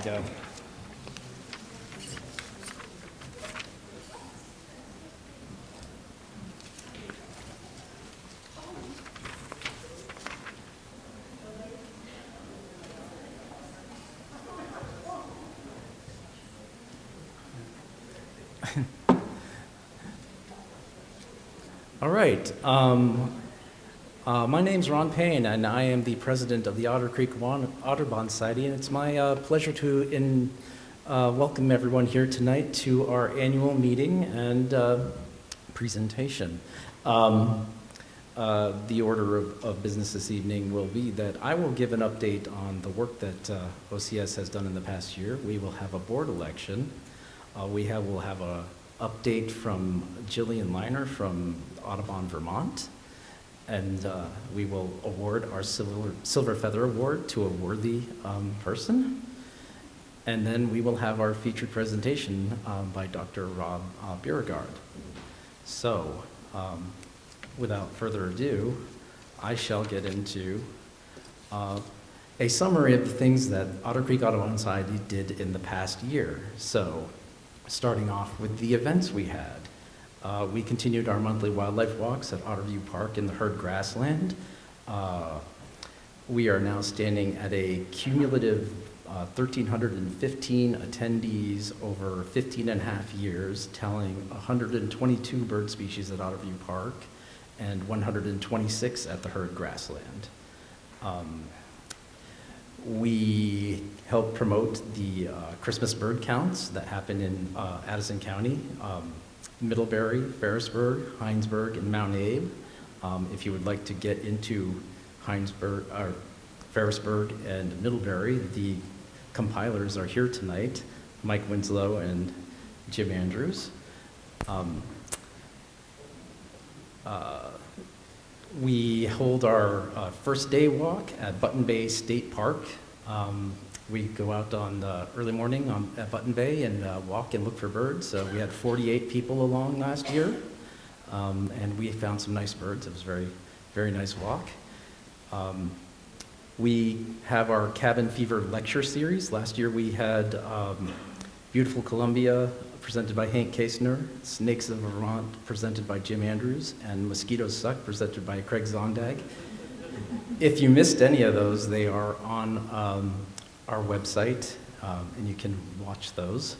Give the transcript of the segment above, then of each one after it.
go. All right. My name's Ron Payne, and I am the president of the Otter Creek Audubon Society, and it's my pleasure to welcome everyone here tonight to our annual meeting and presentation. The order of business this evening will be that I will give an update on the work that OCS has done in the past year. We will have a board election. We'll have an update from Jillian Liner from Audubon, Vermont. And we will award our Silver Feather Award to a worthy person. And then we will have our featured presentation by Dr. Rob Bierregaard. So, without further ado, I shall get into a summary of the things that Otter Creek Audubon Society did in the past year. So, starting off with the events we had. We continued our monthly wildlife walks at Otterview Park in the Herd Grassland. We are now standing at a cumulative 1,315 attendees over 15 and a half years, tallying 122 bird species at Otterview Park and 126 at the Herd Grassland. We helped promote the Christmas bird counts that happen in Addison County. Middlebury, Ferrisburg, Heinsberg, and Mount Abe. If you would like to get into Ferrisburg and Middlebury, the compilers are here tonight, Mike Winslow and Jim Andrews. We hold our first day walk at Button Bay State Park. We go out on the early morning at Button Bay and walk and look for birds. We had 48 people along last year, and we found some nice birds. It was a very, very nice walk. We have our Cabin Fever lecture series. Last year we had Beautiful Columbia presented by Hank Kasner, Snakes of Vermont presented by Jim Andrews, and Mosquitoes Suck presented by Craig Zondag. If you missed any of those, they are on our website, and you can watch those.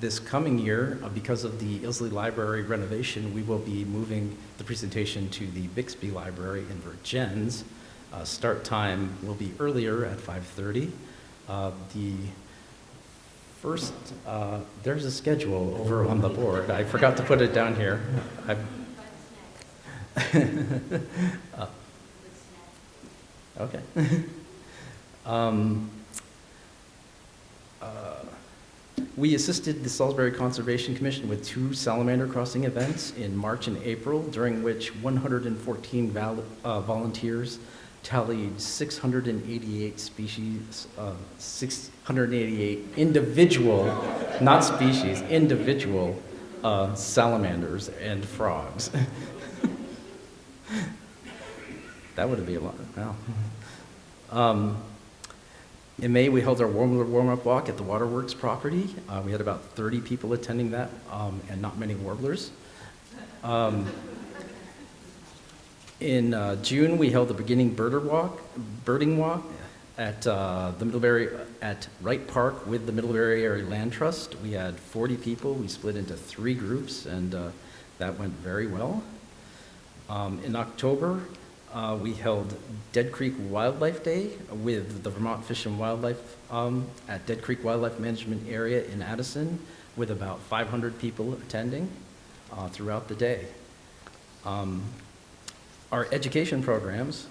This coming year, because of the Ilsley Library renovation, we will be moving the presentation to the Bixby Library in Virgins. Start time will be earlier at 5:30. The first, there's a schedule over on the board. I forgot to put it down here. Okay. We assisted the Salisbury Conservation Commission with 2 salamander crossing events in March and April, during which 114 volunteers tallied 688 species, 688 individual, not species, individual salamanders and frogs. That would be a lot. Wow. In May, we held our warm-up walk at the Waterworks property. We had about 30 people attending that, and not many warblers. In June, we held the beginning birding walk at the Middlebury at Wright Park with the Middlebury Area Land Trust. We had 40 people. We split into 3 groups, and that went very well. In October, we held Dead Creek Wildlife Day with the Vermont Fish and Wildlife at Dead Creek Wildlife Management Area in Addison, with about 500 people attending throughout the day. Our education programs,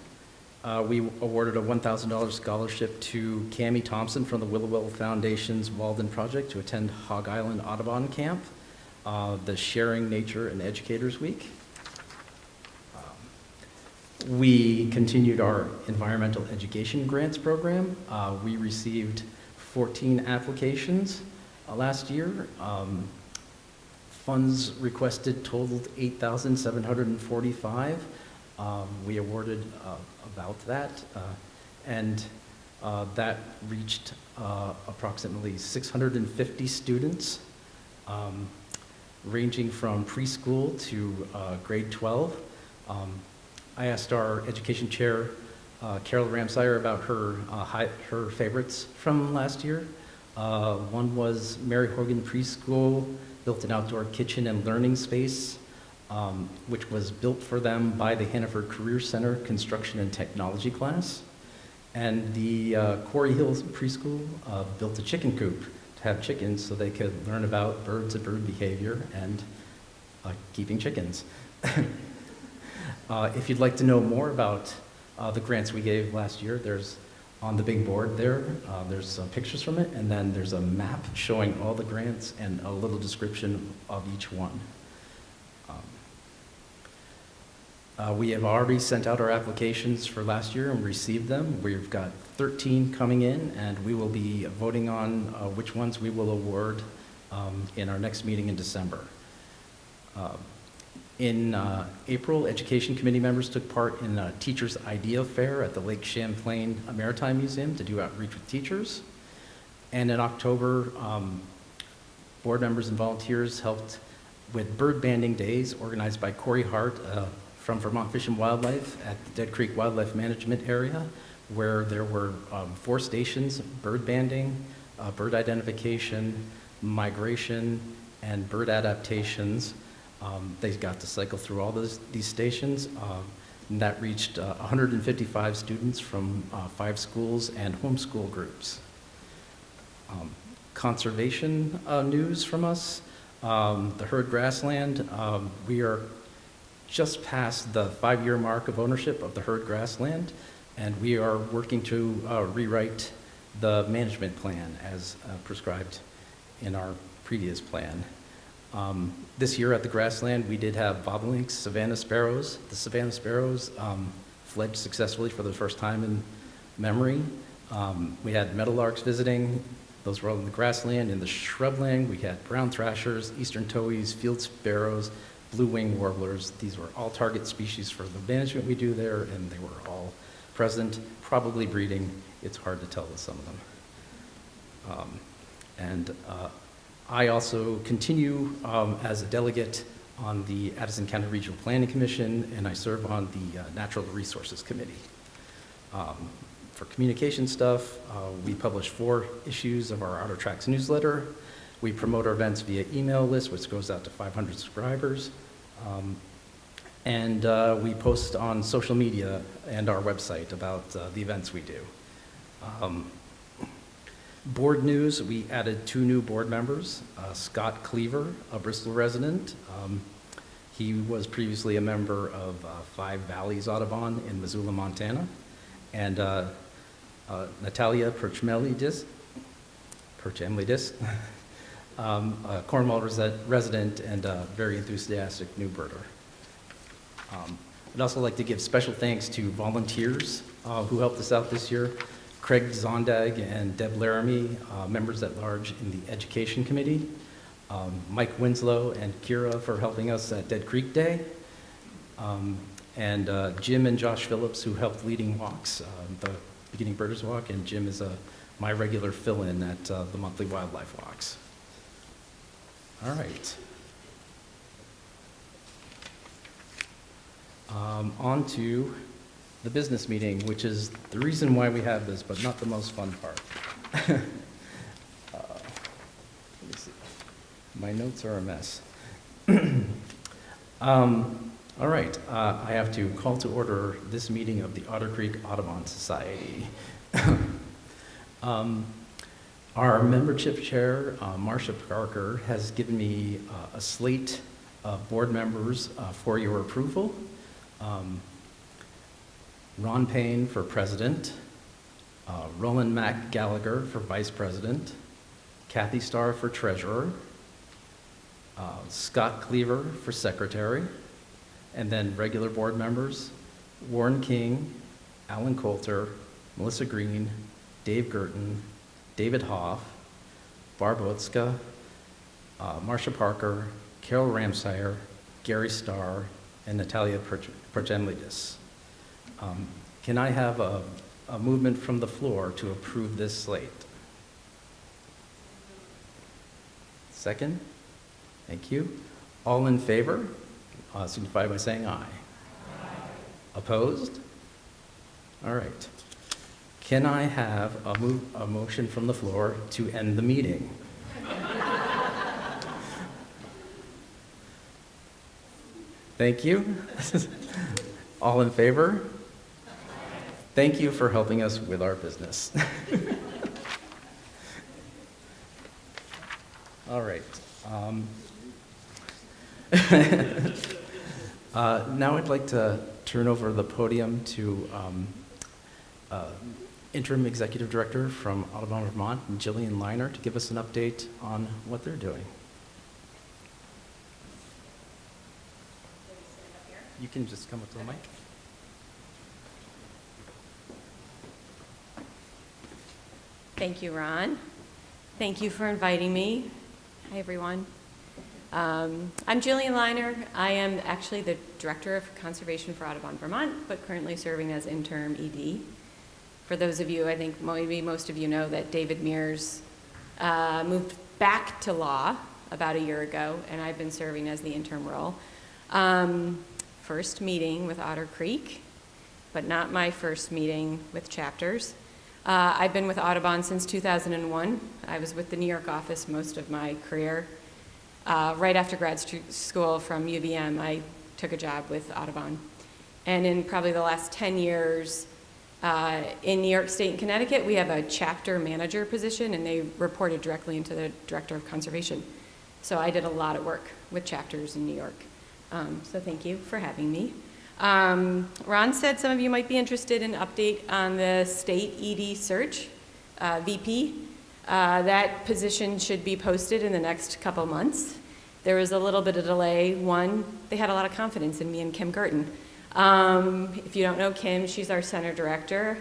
we awarded a $1,000 scholarship to Cammie Thompson from the Willowell Foundation's Walden Project to attend Hog Island Audubon Camp, the Sharing Nature and Educators Week. We continued our environmental education grants program. We received 14 applications last year. Funds requested totaled $8,745. We awarded about that. And That reached approximately 650 students, ranging from preschool to grade 12. I asked our education chair, Carol Ramsire, about her favorites from last year. One was Mary Horgan Preschool built an outdoor kitchen and learning space, which was built for them by the Hannaford Career Center Construction and Technology class. And the Quarry Hills Preschool built a chicken coop to have chickens so they could learn about birds and bird behavior and keeping chickens. If you'd like to know more about the grants we gave last year, there's on the big board there, there's some pictures from it, and then there's a map showing all the grants and a little description of each one. We have already sent out our applications for last year and received them. We've got 13 coming in, and we will be voting on which ones we will award in our next meeting in December. In April, Education Committee members took part in a Teachers Idea Fair at the Lake Champlain Maritime Museum to do outreach with teachers. And in October, board members and volunteers helped with bird banding days organized by Corey Hart from Vermont Fish and Wildlife at the Dead Creek Wildlife Management Area, where there were 4 stations: bird banding, bird identification, migration, and bird adaptations. They got to cycle through all these stations, and that reached 155 students from 5 schools and homeschool groups. Conservation news from us. The Herd Grassland, we are just past the 5-year mark of ownership of the Herd Grassland, and we are working to rewrite the management plan as prescribed in our previous plan. This year at the grassland, we did have bobolinks, Savannah sparrows. The Savannah sparrows fledged successfully for the first time in memory. We had meadowlarks visiting. Those were all in the grassland. In the shrubland, we had brown thrashers, eastern towhees, field sparrows, blue-winged warblers. These were all target species for the management we do there, and they were all present, probably breeding. It's hard to tell with some of them. I also continue as a delegate on the Addison County Regional Planning Commission, and I serve on the Natural Resources Committee. For communication stuff, we publish 4 issues of our Outer Tracks newsletter. We promote our events via email list, which goes out to 500 subscribers. And we post on social media and our website about the events we do. Board news, we added 2 new board members. Scott Cleaver, a Bristol resident. He was previously a member of Five Valleys Audubon in Missoula, Montana. And Natalia Perchemlidis, a Cornwall resident and a very enthusiastic new birder. I'd also like to give special thanks to volunteers who helped us out this year. Craig Zondag and Deb Laramie, members at large in the Education Committee. Mike Winslow and Kira for helping us at Dead Creek Day. And Jim and Josh Phillips, who helped leading walks, the Beginning Birders Walk, and Jim is my regular fill-in at the monthly wildlife walks. All right. On to the business meeting, which is the reason why we have this, but not the most fun part. Let me see. My notes are a mess. All right, I have to call to order this meeting of the Otter Creek Audubon Society. Our membership chair, Marcia Parker, has given me a slate of board members for your approval. Ron Payne for president, Roland Mack Gallagher for vice president, Kathy Starr for treasurer, Scott Cleaver for secretary, and then regular board members, Warren King, Alan Coulter, Melissa Green, Dave Girton, David Hoff, Barb Otska, Marcia Parker, Carol Ramsire, Gary Starr, and Natalia Pergemlidis. Can I have a a movement from the floor to approve this slate? Second? Thank you. All in favor? Signify by saying aye. Opposed? All right. Can I have a motion from the floor to end the meeting? Thank you. All in favor? Thank you for helping us with our business. All right. Now I'd like to turn over the podium to Interim Executive Director from Audubon, Vermont, Jillian Liner, to give us an update on what they're doing. You can just come up to the mic. Thank you, Ron. Thank you for inviting me. Hi, everyone. I'm Jillian Liner. I am actually the Director of Conservation for Audubon, Vermont, but currently serving as interim ED. For those of you, I think maybe most of you know that David Mears moved back to law about a year ago, and I've been serving as the interim role. First meeting with Otter Creek, but not my first meeting with chapters. I've been with Audubon since 2001. I was with the New York office most of my career. Right after grad school from UVM, I took a job with Audubon. And in probably the last 10 years, in New York State and Connecticut, we have a chapter manager position, and they reported directly into the Director of Conservation. So I did a lot of work with chapters in New York. So thank you for having me. Ron said some of you might be interested in an update on the state ED search, VP. That position should be posted in the next couple months. There was a little bit of delay. One, they had a lot of confidence in me and Kim Gerton. If you don't know Kim, she's our center director.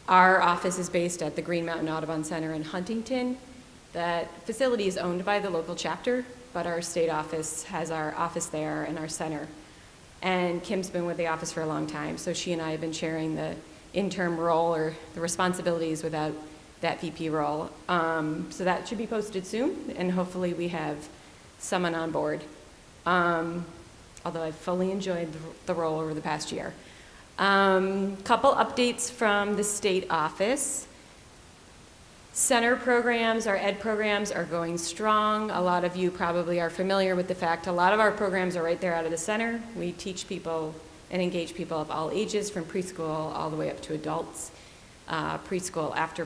Our office is based at the Green Mountain Audubon Center in Huntington. That facility is owned by the local chapter, but our state office has our office there and our center. And Kim's been with the office for a long time, so she and I have been sharing the interim role or the responsibilities without that VP role. So that should be posted soon, and hopefully we have someone on board. Although I've fully enjoyed the role over the past year. Couple updates from the state office. Center programs, our ed programs are going strong. A lot of you probably are familiar with the fact a lot of our programs are right there out of the center. We teach people and engage people of all ages, from preschool all the way up to adults. Preschool after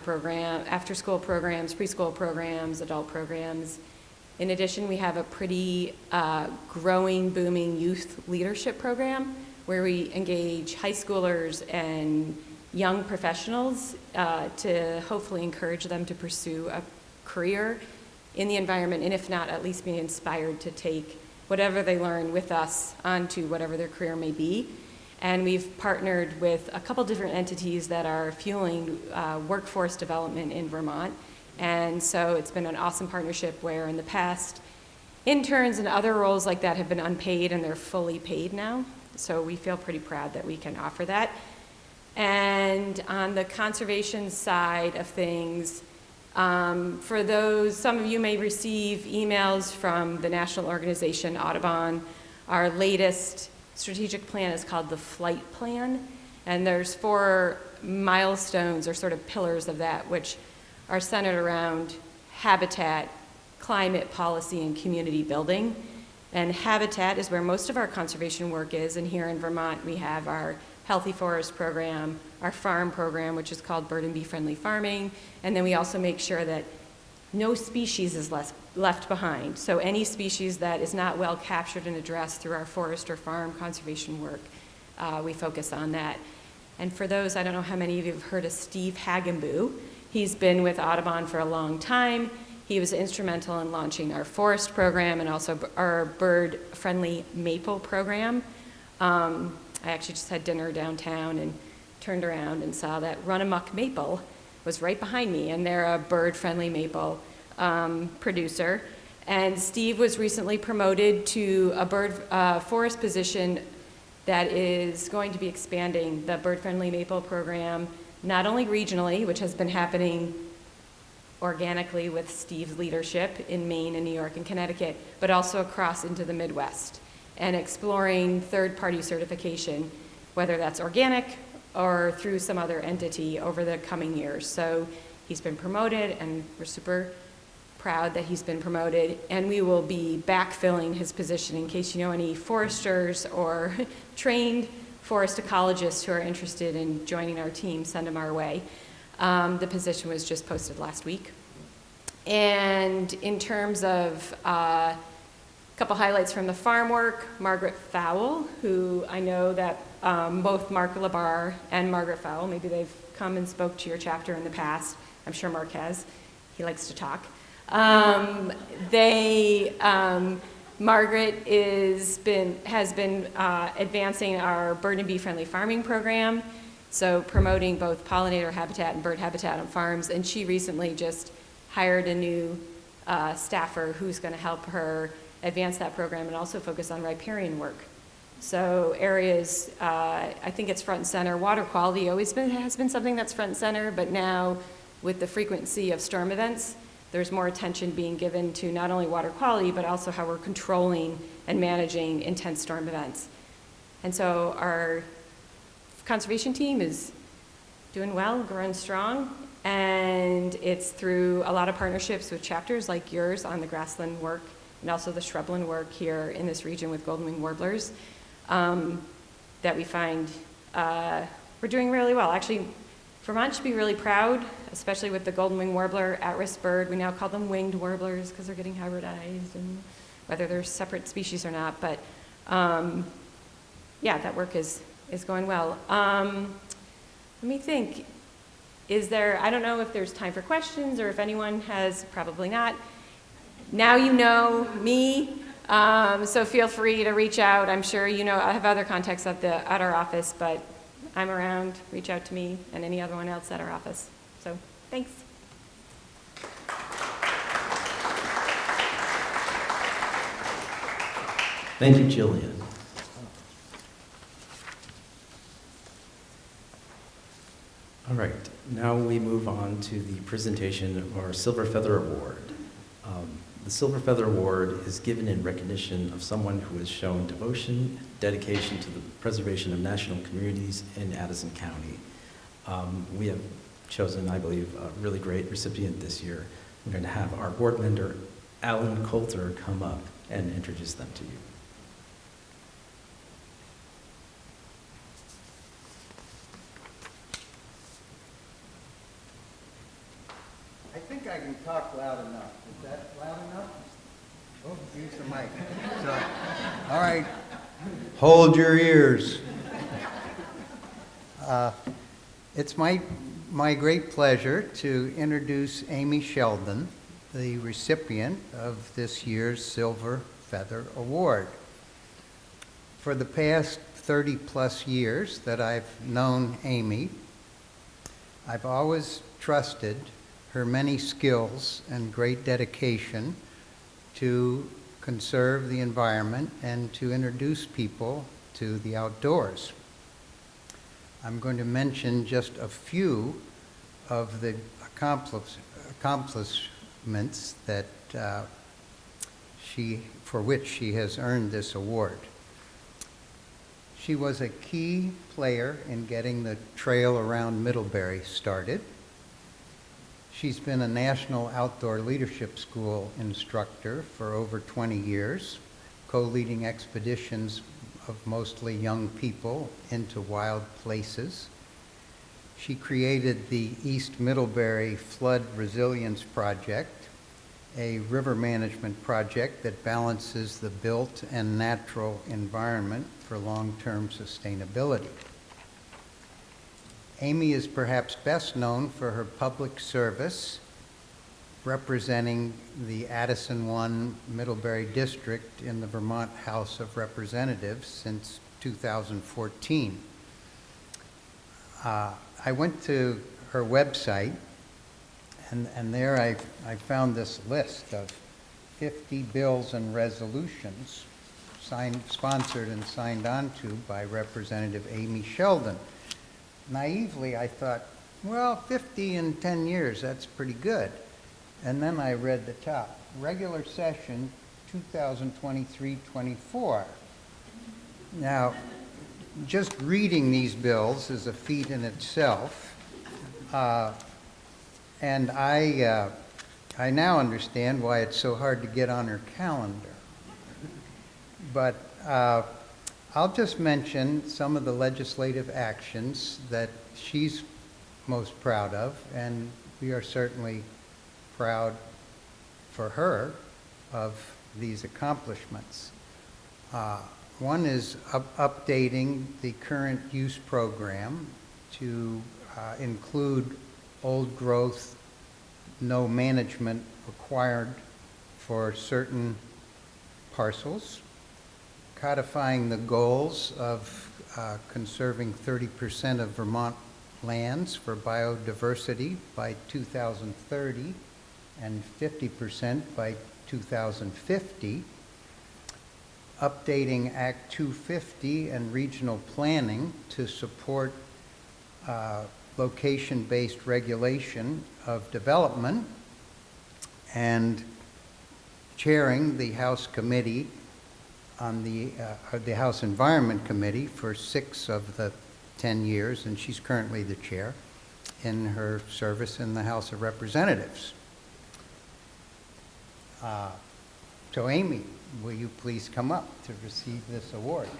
school programs, preschool programs, adult programs. In addition, we have a pretty growing, booming youth leadership program where we engage high schoolers and young professionals to hopefully encourage them to pursue a career in the environment, and if not, at least be inspired to take whatever they learn with us onto whatever their career may be. And we've partnered with a couple different entities that are fueling workforce development in Vermont. And so it's been an awesome partnership where in the past, interns and other roles like that have been unpaid, and they're fully paid now. So we feel pretty proud that we can offer that. And on the conservation side of things, for those, some of you may receive emails from the national organization Audubon. Our latest strategic plan is called the Flight Plan, and there's 4 milestones or sort of pillars of that, which are centered around habitat, climate policy, and community building. And habitat is where most of our conservation work is, and here in Vermont we have our Healthy Forest program, our farm program, which is called Bird and Bee Friendly Farming, and then we also make sure that no species is left behind. So any species that is not well captured and addressed through our forest or farm conservation work, we focus on that. And for those, I don't know how many of you have heard of Steve Hagenbu. He's been with Audubon for a long time. He was instrumental in launching our forest program and also our bird-friendly maple program. I actually just had dinner downtown and turned around and saw that Run Amok Maple was right behind me, and they're a bird-friendly maple producer. And Steve was recently promoted to a forest position that is going to be expanding the bird-friendly maple program, not only regionally, which has been happening organically with Steve's leadership in Maine and New York and Connecticut, but also across into the Midwest, and exploring third-party certification, whether that's organic or through some other entity over the coming years. So he's been promoted, and we're super proud that he's been promoted, and we will be backfilling his position in case you know any foresters or trained forest ecologists who are interested in joining our team, send them our way. The position was just posted last week. And in terms of a couple highlights from the farm work, Margaret Fowle, who I know that both Mark Labar and Margaret Fowle, maybe they've come and spoke to your chapter in the past. I'm sure Mark has. He likes to talk. Margaret has been advancing our bird and bee friendly farming program, so promoting both pollinator habitat and bird habitat on farms, and she recently just hired a new staffer who's going to help her advance that program and also focus on riparian work. So areas, I think it's front and center. Water quality has been something that's front and center, but now with the frequency of storm events, there's more attention being given to not only water quality, but also how we're controlling and managing intense storm events. And so our conservation team is doing well, growing strong, and it's through a lot of partnerships with chapters like yours on the grassland work and also the shrubland work here in this region with golden-winged warblers that we find we're doing really well. Actually, Vermont should be really proud, especially with the golden-winged warbler, at-risk bird. We now call them winged warblers because they're getting hybridized, and whether they're separate species or not. But yeah, that work is going well. Let me think. I don't know if there's time for questions or if anyone has, probably not. Now you know me, so feel free to reach out. I'm sure you know I have other contacts at our office, but I'm around. Reach out to me and any other one else at our office. So thanks. Thank you, Jillian. All right, now we move on to the presentation of our Silver Feather Award. The Silver Feather Award is given in recognition of someone who has shown devotion, dedication to the preservation of national communities in Addison County. We have chosen, I believe, a really great recipient this year. We're going to have our board member, Alan Coulter, come up and introduce them to you. I think I can talk loud enough. Is that loud enough? Oh, use the mic. So, all right. Hold your ears. It's my great pleasure to introduce Amy Sheldon, the recipient of this year's Silver Feather Award. For the past 30-plus years that I've known Amy, I've always trusted her many skills and great dedication to conserve the environment and to introduce people to the outdoors. I'm going to mention just a few of the accomplishments that for which she has earned this award. She was a key player in getting the trail around Middlebury started. She's been a National Outdoor Leadership School instructor for over 20 years, co-leading expeditions of mostly young people into wild places. She created the East Middlebury Flood Resilience Project, a river management project that balances the built and natural environment for long-term sustainability. Amy is perhaps best known for her public service representing the Addison 1 Middlebury District in the Vermont House of Representatives since 2014. I went to her website, and there I found this list of 50 bills and resolutions sponsored and signed on to by Representative Amy Sheldon. Naively, I thought, Well, 50 in 10 years, that's pretty good. And then I read the top, regular session 2023-24. Now, just reading these bills is a feat in itself. And I now understand why it's so hard to get on her calendar. But I'll just mention some of the legislative actions that she's most proud of, and we are certainly proud for her of these accomplishments. One is updating the current use program to include old growth, no management required for certain parcels, codifying the goals of conserving 30% of Vermont lands for biodiversity by 2030 and 50% by 2050, updating Act 250 and regional planning to support location-based regulation of development, and chairing the House Committee on the House Environment Committee for 6 of the 10 years, and she's currently the chair in her service in the House of Representatives. So Amy, will you please come up to receive this award?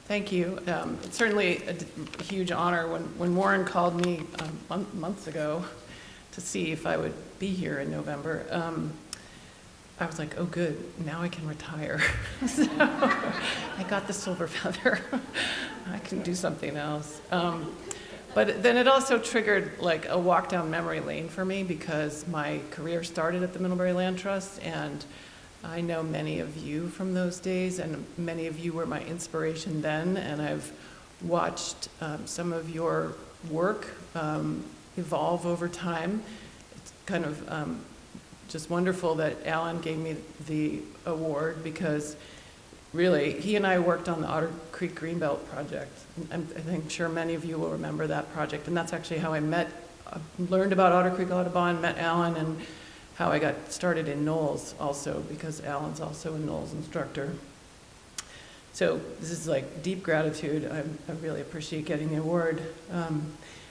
Thank you. It's certainly a huge honor. When Warren called me months ago to see if I would be here in November, I was like, oh good, now I can retire. So I got the silver feather. I can do something else. But then it also triggered like a walk down memory lane for me, because my career started at the Middlebury Land Trust, and I know many of you from those days, and many of you were my inspiration then, and I've watched some of your work evolve over time. It's kind of just wonderful that Alan gave me the award, because really, he and I worked on the Otter Creek Greenbelt project. I think sure many of you will remember that project, and that's actually how I learned about Otter Creek Audubon, met Alan, and how I got started in Knowles also, because Alan's also a Knowles instructor. So this is like deep gratitude. I really appreciate getting the award. And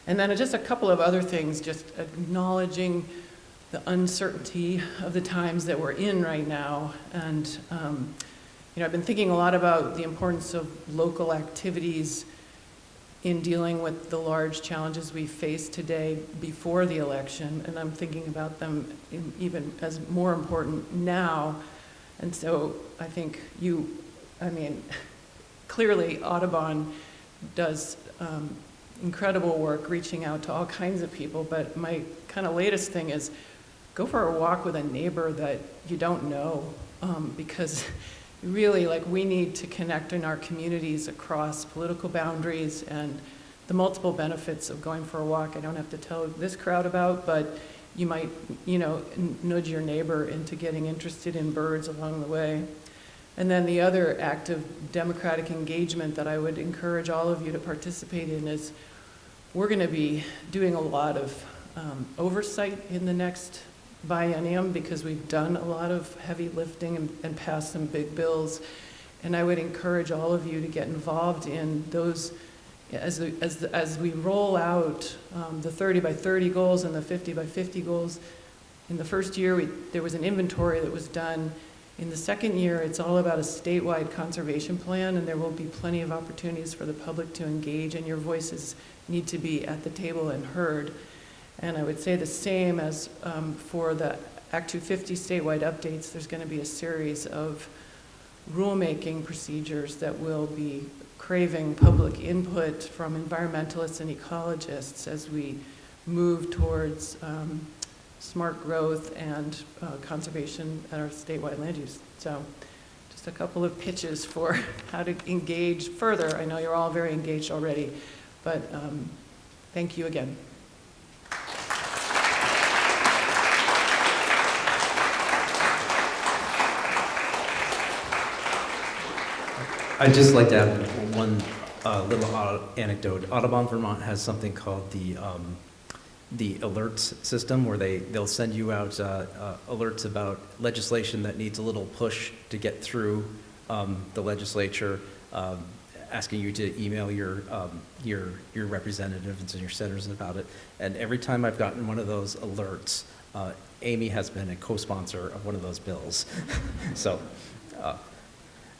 then just a couple of other things, just acknowledging the uncertainty of the times that we're in right now. And I've been thinking a lot about the importance of local activities in dealing with the large challenges we face today before the election, and I'm thinking about them even as more important now. And so I think clearly Audubon does incredible work reaching out to all kinds of people, but my kind of latest thing is go for a walk with a neighbor that you don't know, because really, we need to connect in our communities across political boundaries, and the multiple benefits of going for a walk I don't have to tell this crowd about, but you might, nudge your neighbor into getting interested in birds along the way. And then the other act of democratic engagement that I would encourage all of you to participate in is we're going to be doing a lot of oversight in the next biennium, because we've done a lot of heavy lifting and passed some big bills. And I would encourage all of you to get involved in those as we roll out the 30 by 30 goals and the 50 by 50 goals. In the first year, there was an inventory that was done. In the second year, it's all about a statewide conservation plan, and there will be plenty of opportunities for the public to engage, and your voices need to be at the table and heard. And I would say the same as for the Act 250 statewide updates. There's going to be a series of rulemaking procedures that will be craving public input from environmentalists and ecologists as we move towards smart growth and conservation at our statewide land use. So just a couple of pitches for how to engage further. I know you're all very engaged already, but thank you again. I'd just like to add one little anecdote. Audubon, Vermont has something called the alerts system, where they'll send you out alerts about legislation that needs a little push to get through the legislature, asking you to email your representatives and your senators about it. And every time I've gotten one of those alerts, Amy has been a co-sponsor of one of those bills. So.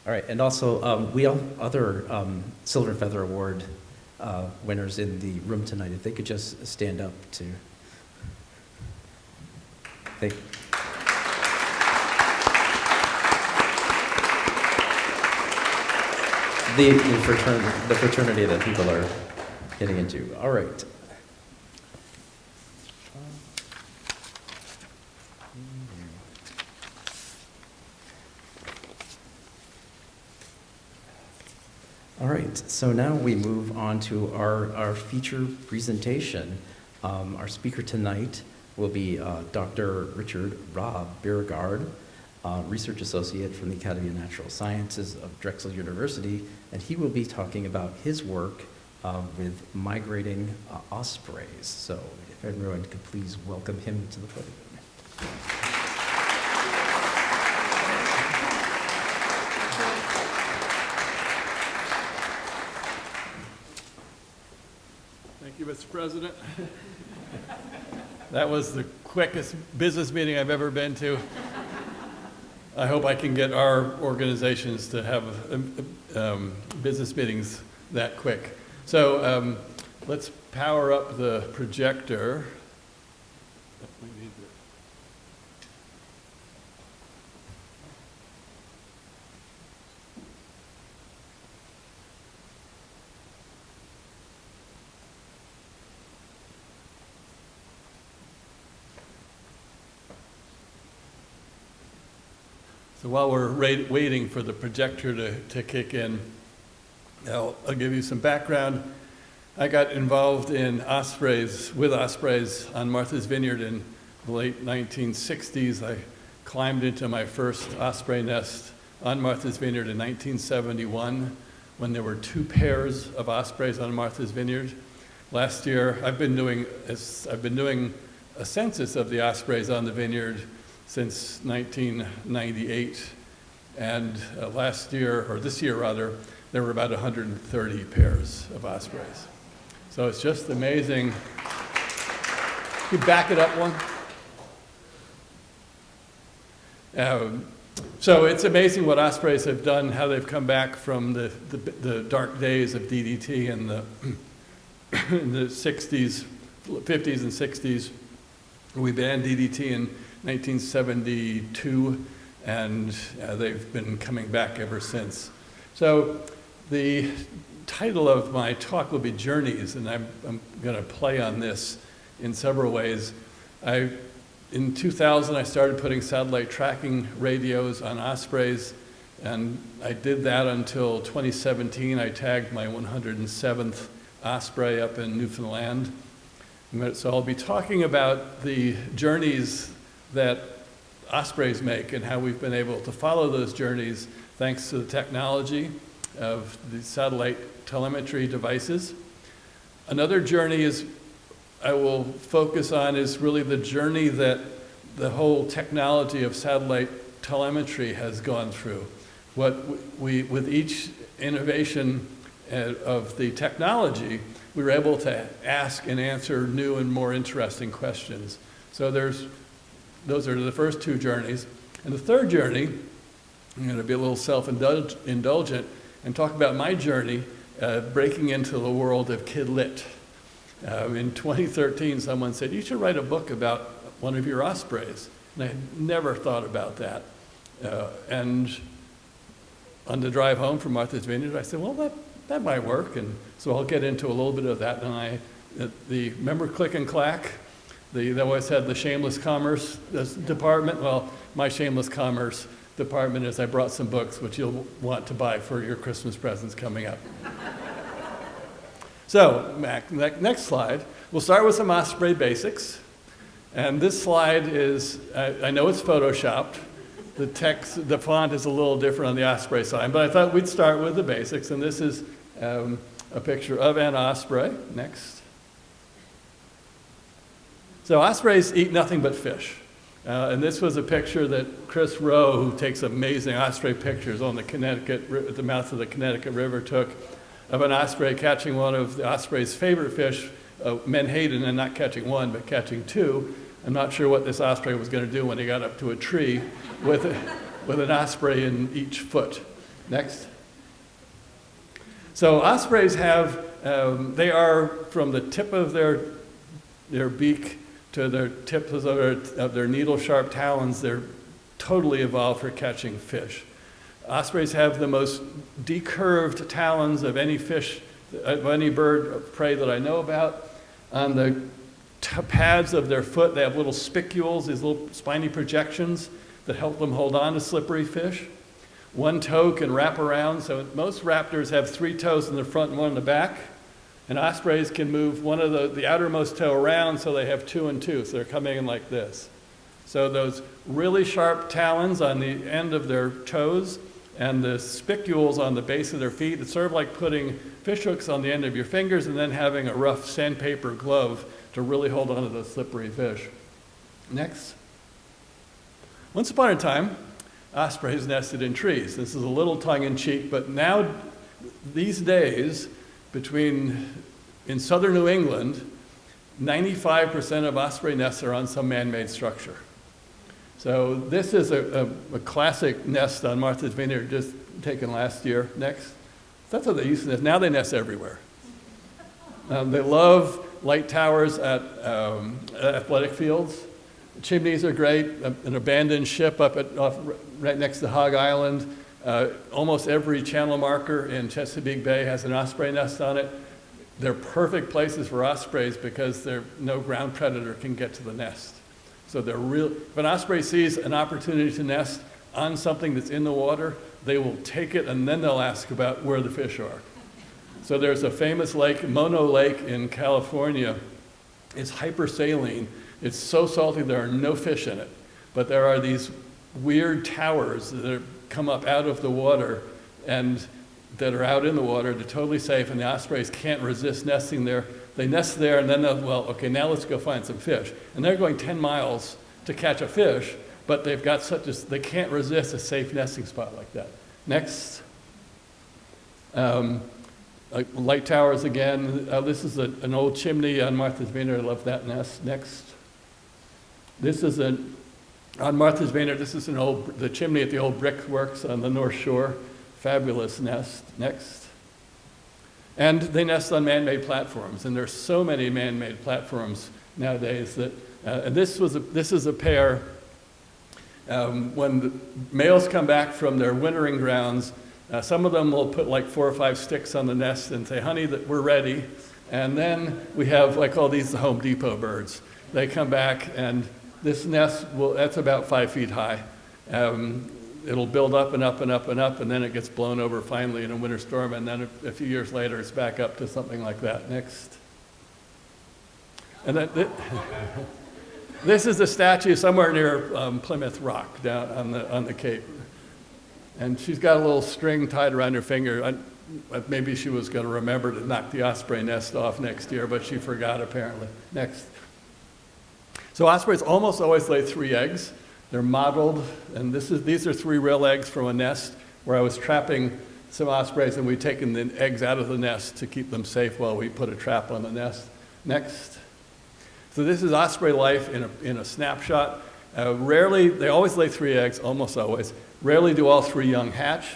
All right, and also, we have other Silver Feather Award winners in the room tonight. If they could just stand up to thank. The fraternity that people are getting into. All right. All right, so now we move on to our feature presentation. Our speaker tonight will be Dr. Richard Rob Bierregaard, Research Associate from the Academy of Natural Sciences of Drexel University, and he will be talking about his work with migrating ospreys. So if everyone could please welcome him to the podium. Thank you, Mr. President. That was the quickest business meeting I've ever been to. I hope I can get our organizations to have business meetings that quick. So let's power up the projector. So while we're waiting for the projector to kick in, I'll give you some background. I got involved in with ospreys on Martha's Vineyard in the late 1960s. I climbed into my first osprey nest on Martha's Vineyard in 1971 when there were 2 pairs of ospreys on Martha's Vineyard. Last year, I've been doing a census of the ospreys on the vineyard since 1998, and this year rather, there were about 130 pairs of ospreys. So it's just amazing. Can you back it up one? So it's amazing what ospreys have done, how they've come back from the dark days of DDT in the 60s, 50s and 60s. We banned DDT in 1972, and they've been coming back ever since. So the title of my talk will be Journeys, and I'm going to play on this in several ways. In 2000, I started putting satellite tracking radios on ospreys, and I did that until 2017. I tagged my 107th osprey up in Newfoundland. So I'll be talking about the journeys that ospreys make and how we've been able to follow those journeys thanks to the technology of the satellite telemetry devices. Another journey I will focus on is really the journey that the whole technology of satellite telemetry has gone through. With each innovation of the technology, we were able to ask and answer new and more interesting questions. So those are the first 2 journeys. And the third journey, I'm going to be a little self-indulgent and talk about my journey breaking into the world of Kid Lit. In 2013, someone said, you should write a book about one of your ospreys. And I had never thought about that. And on the drive home from Martha's Vineyard, I said, well, that might work. And so I'll get into a little bit of that. And remember Click and Clack? They always had the shameless commerce department. Well, my shameless commerce department is I brought some books which you'll want to buy for your Christmas presents coming up. So, Mac, next slide. We'll start with some osprey basics. And this slide is, I know it's photoshopped. The text, the font is a little different on the osprey side, but I thought we'd start with the basics. And this is a picture of an osprey. Next. So ospreys eat nothing but fish. And this was a picture that Chris Rowe, who takes amazing osprey pictures on at the mouth of the Connecticut River, took of an osprey catching one of the osprey's favorite fish, menhaden, and not catching one, but catching two. I'm not sure what this osprey was going to do when he got up to a tree with an osprey in each foot. Next. So ospreys have, they are from the tip of their beak to their tips of their needle-sharp talons, they're totally evolved for catching fish. Ospreys have the most decurved talons of any fish, of any bird of prey that I know about. On the pads of their foot, they have little spicules, these little spiny projections that help them hold on to slippery fish. One toe can wrap around, so most raptors have 3 toes in the front and 1 in the back. And ospreys can move one of the outermost toe around, so they have 2 and 2, so they're coming in like this. So those really sharp talons on the end of their toes and the spicules on the base of their feet, it's sort of like putting fish hooks on the end of your fingers and then having a rough sandpaper glove to really hold on to the slippery fish. Next. Once upon a time, ospreys nested in trees. This is a little tongue-in-cheek, but now, these days, in southern New England, 95% of osprey nests are on some man-made structure. So this is a classic nest on Martha's Vineyard, just taken last year. Next. That's how they used to nest. Now they nest everywhere. They love light towers at athletic fields. Chimneys are great. An abandoned ship right next to Hog Island. Almost every channel marker in Chesapeake Bay has an osprey nest on it. They're perfect places for ospreys because no ground predator can get to the nest. So if an osprey sees an opportunity to nest on something that's in the water, they will take it and then they'll ask about where the fish are. So there's a famous lake, Mono Lake in California. It's hypersaline. It's so salty there are no fish in it. But there are these weird towers that come up out of the water and that are out in the water. They're totally safe, and the ospreys can't resist nesting there. They nest there, and then now let's go find some fish. And they're going 10 miles to catch a fish, but they've got they can't resist a safe nesting spot like that. Next. Light towers again. This is an old chimney on Martha's Vineyard. I love that nest. Next. This is on Martha's Vineyard, this is the chimney at the old brick works on the North Shore. Fabulous nest. Next. And they nest on man-made platforms, and there's so many man-made platforms nowadays that, and this is a pair, when the males come back from their wintering grounds, some of them will put like 4 or 5 sticks on the nest and say, honey, that we're ready. And then we have like all these Home Depot birds. They come back, and this nest, that's about 5 feet high. It'll build up and up and up and up, and then it gets blown over finally in a winter storm, and then a few years later it's back up to something like that. Next. And this is a statue somewhere near Plymouth Rock down on the Cape. And she's got a little string tied around her finger. Maybe she was going to remember to knock the osprey nest off next year, but she forgot apparently. Next. So ospreys almost always lay 3 eggs. They're mottled, and these are 3 real eggs from a nest where I was trapping some ospreys, and we'd taken the eggs out of the nest to keep them safe while we put a trap on the nest. Next. So this is osprey life in a snapshot. Rarely, they always lay 3 eggs, almost always. Rarely do all 3 young hatch.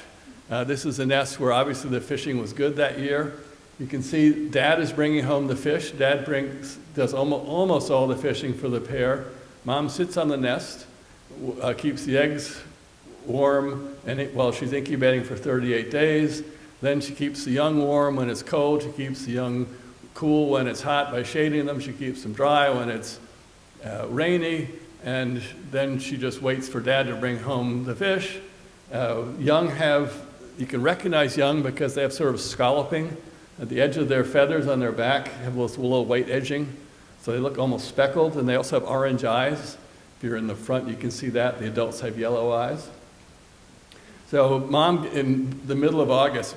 This is a nest where obviously the fishing was good that year. You can see Dad is bringing home the fish. Dad does almost all the fishing for the pair. Mom sits on the nest, keeps the eggs warm while she's incubating for 38 days. Then she keeps the young warm when it's cold. She keeps the young cool when it's hot by shading them. She keeps them dry when it's rainy. and then she just waits for Dad to bring home the fish. Young you can recognize young because they have sort of scalloping at the edge of their feathers on their back, have this little white edging, so they look almost speckled, and they also have orange eyes. If you're in the front, you can see that. The adults have yellow eyes. So Mom, in the middle of August,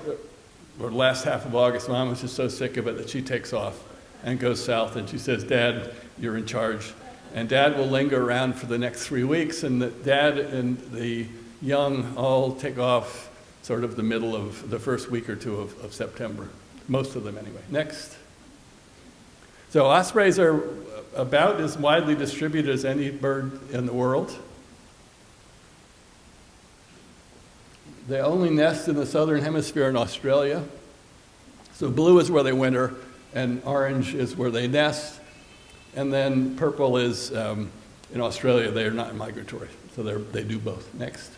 or last half of August, Mom was just so sick of it that she takes off and goes south, and she says, Dad, you're in charge. And Dad will linger around for the next 3 weeks, and Dad and the young all take off sort of the middle of the first week or two of September. Most of them anyway. Next. So ospreys are about as widely distributed as any bird in the world. They only nest in the southern hemisphere in Australia. So blue is where they winter, and orange is where they nest. And then purple is, in Australia, they are not migratory. So they do both. Next.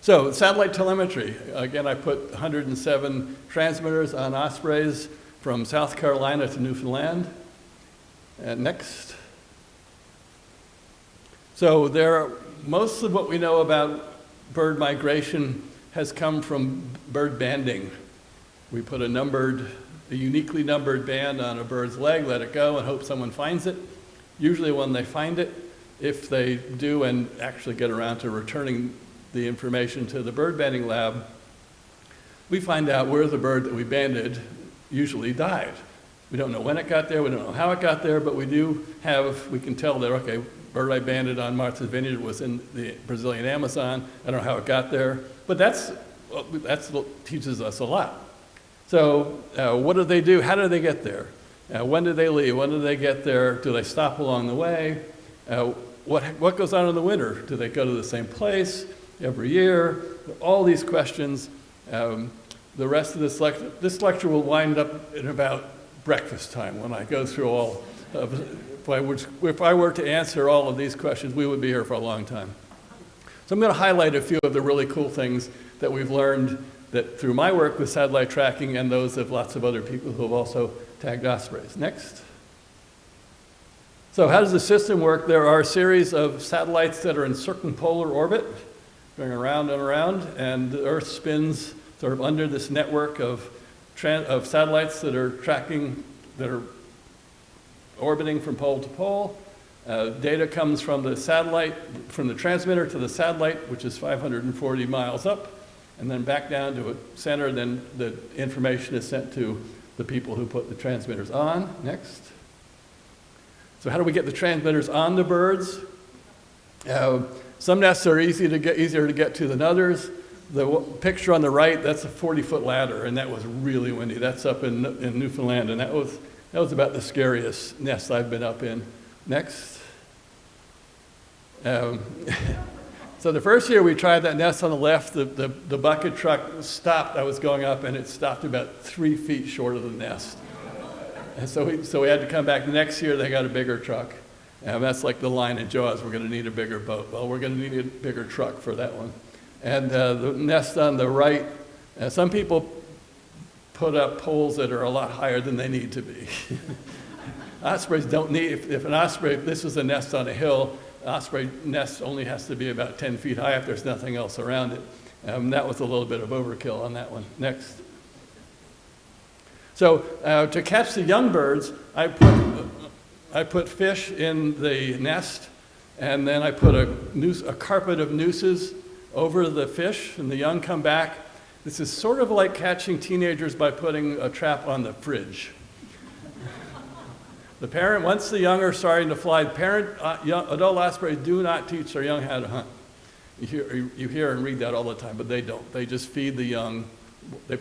So satellite telemetry. Again, I put 107 transmitters on ospreys from South Carolina to Newfoundland. And next. So most of what we know about bird migration has come from bird banding. We put a uniquely numbered band on a bird's leg, let it go, and hope someone finds it. Usually when they find it, if they do and actually get around to returning the information to the bird banding lab, we find out where the bird that we banded usually died. We don't know when it got there, we don't know how it got there, but we can tell that, okay, bird I banded on Martha's Vineyard was in the Brazilian Amazon. I don't know how it got there, but that's what teaches us a lot. So what do they do? How do they get there? When did they leave? When did they get there? Do they stop along the way? What goes on in the winter? Do they go to the same place every year? All these questions. The rest of this lecture will wind up in about breakfast time when I go through all of if I were to answer all of these questions, we would be here for a long time. So I'm going to highlight a few of the really cool things that we've learned that through my work with satellite tracking and those of lots of other people who have also tagged ospreys. Next. So how does the system work? There are a series of satellites that are in circumpolar orbit, going around and around, and the Earth spins sort of under this network of satellites that are orbiting from pole to pole. Data comes from the satellite, from the transmitter to the satellite, which is 540 miles up, and then back down to a center. Then the information is sent to the people who put the transmitters on. Next. So how do we get the transmitters on the birds? Some nests are easier to get to than others. The picture on the right, that's a 40-foot ladder, and that was really windy. That's up in Newfoundland, and that was about the scariest nest I've been up in. Next. So the first year we tried that nest on the left, the bucket truck stopped. I was going up, and it stopped about 3 feet short of the nest. And so we had to come back. The next year, they got a bigger truck. That's like the line in Jaws. We're going to need a bigger boat. Well, we're going to need a bigger truck for that one. And the nest on the right, some people put up poles that are a lot higher than they need to be. Ospreys don't need, if this is a nest on a hill, osprey nest only has to be about 10 feet high if there's nothing else around it. That was a little bit of overkill on that one. Next. So to catch the young birds, I put fish in the nest, and then I put a carpet of nooses over the fish, and the young come back. This is sort of like catching teenagers by putting a trap on the fridge. The parent, once the young are starting to fly, adult ospreys do not teach their young how to hunt. You hear and read that all the time, but they don't. They just feed the young. They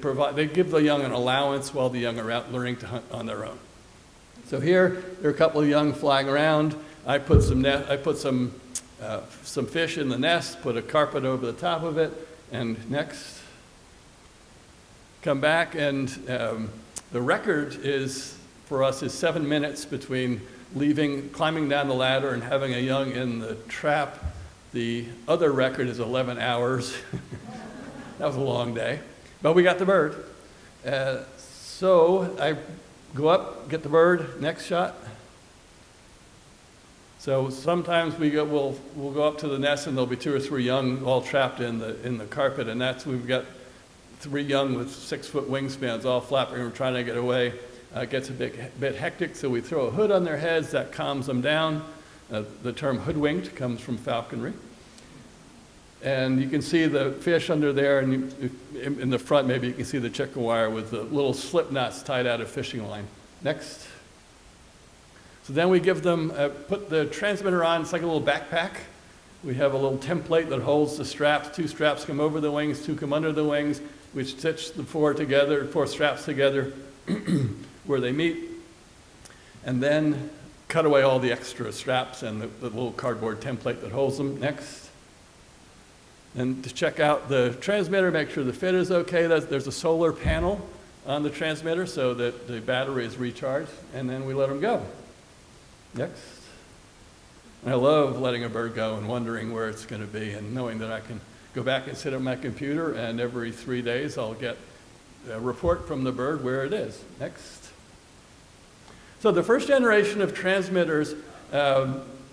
give the young an allowance while the young are out learning to hunt on their own. So here, there are a couple of young flying around. I put some fish in the nest, put a carpet over the top of it, and next. Come back, and the record for us is 7 minutes between climbing down the ladder and having a young in the trap. The other record is 11 hours. That was a long day, but we got the bird. So I go up, get the bird, next shot. So sometimes we'll go up to the nest and there'll be 2 or 3 young all trapped in the carpet, and we've got 3 young with 6-foot wingspans all flapping and trying to get away. It gets a bit hectic, so we throw a hood on their heads that calms them down. The term hoodwinked comes from falconry. And you can see the fish under there, and in the front maybe you can see the chicken wire with the little slip knots tied out of fishing line. Next. So then we give them, put the transmitter on. It's like a little backpack. We have a little template that holds the straps. 2 straps come over the wings, 2 come under the wings. We stitch the 4 straps together where they meet, and then cut away all the extra straps and the little cardboard template that holds them. Next. And to check out the transmitter, make sure the fit is okay. There's a solar panel on the transmitter so that the battery is recharged, and then we let them go. Next. I love letting a bird go and wondering where it's going to be, and knowing that I can go back and sit at my computer, and every 3 days I'll get a report from the bird where it is. Next. So the first generation of transmitters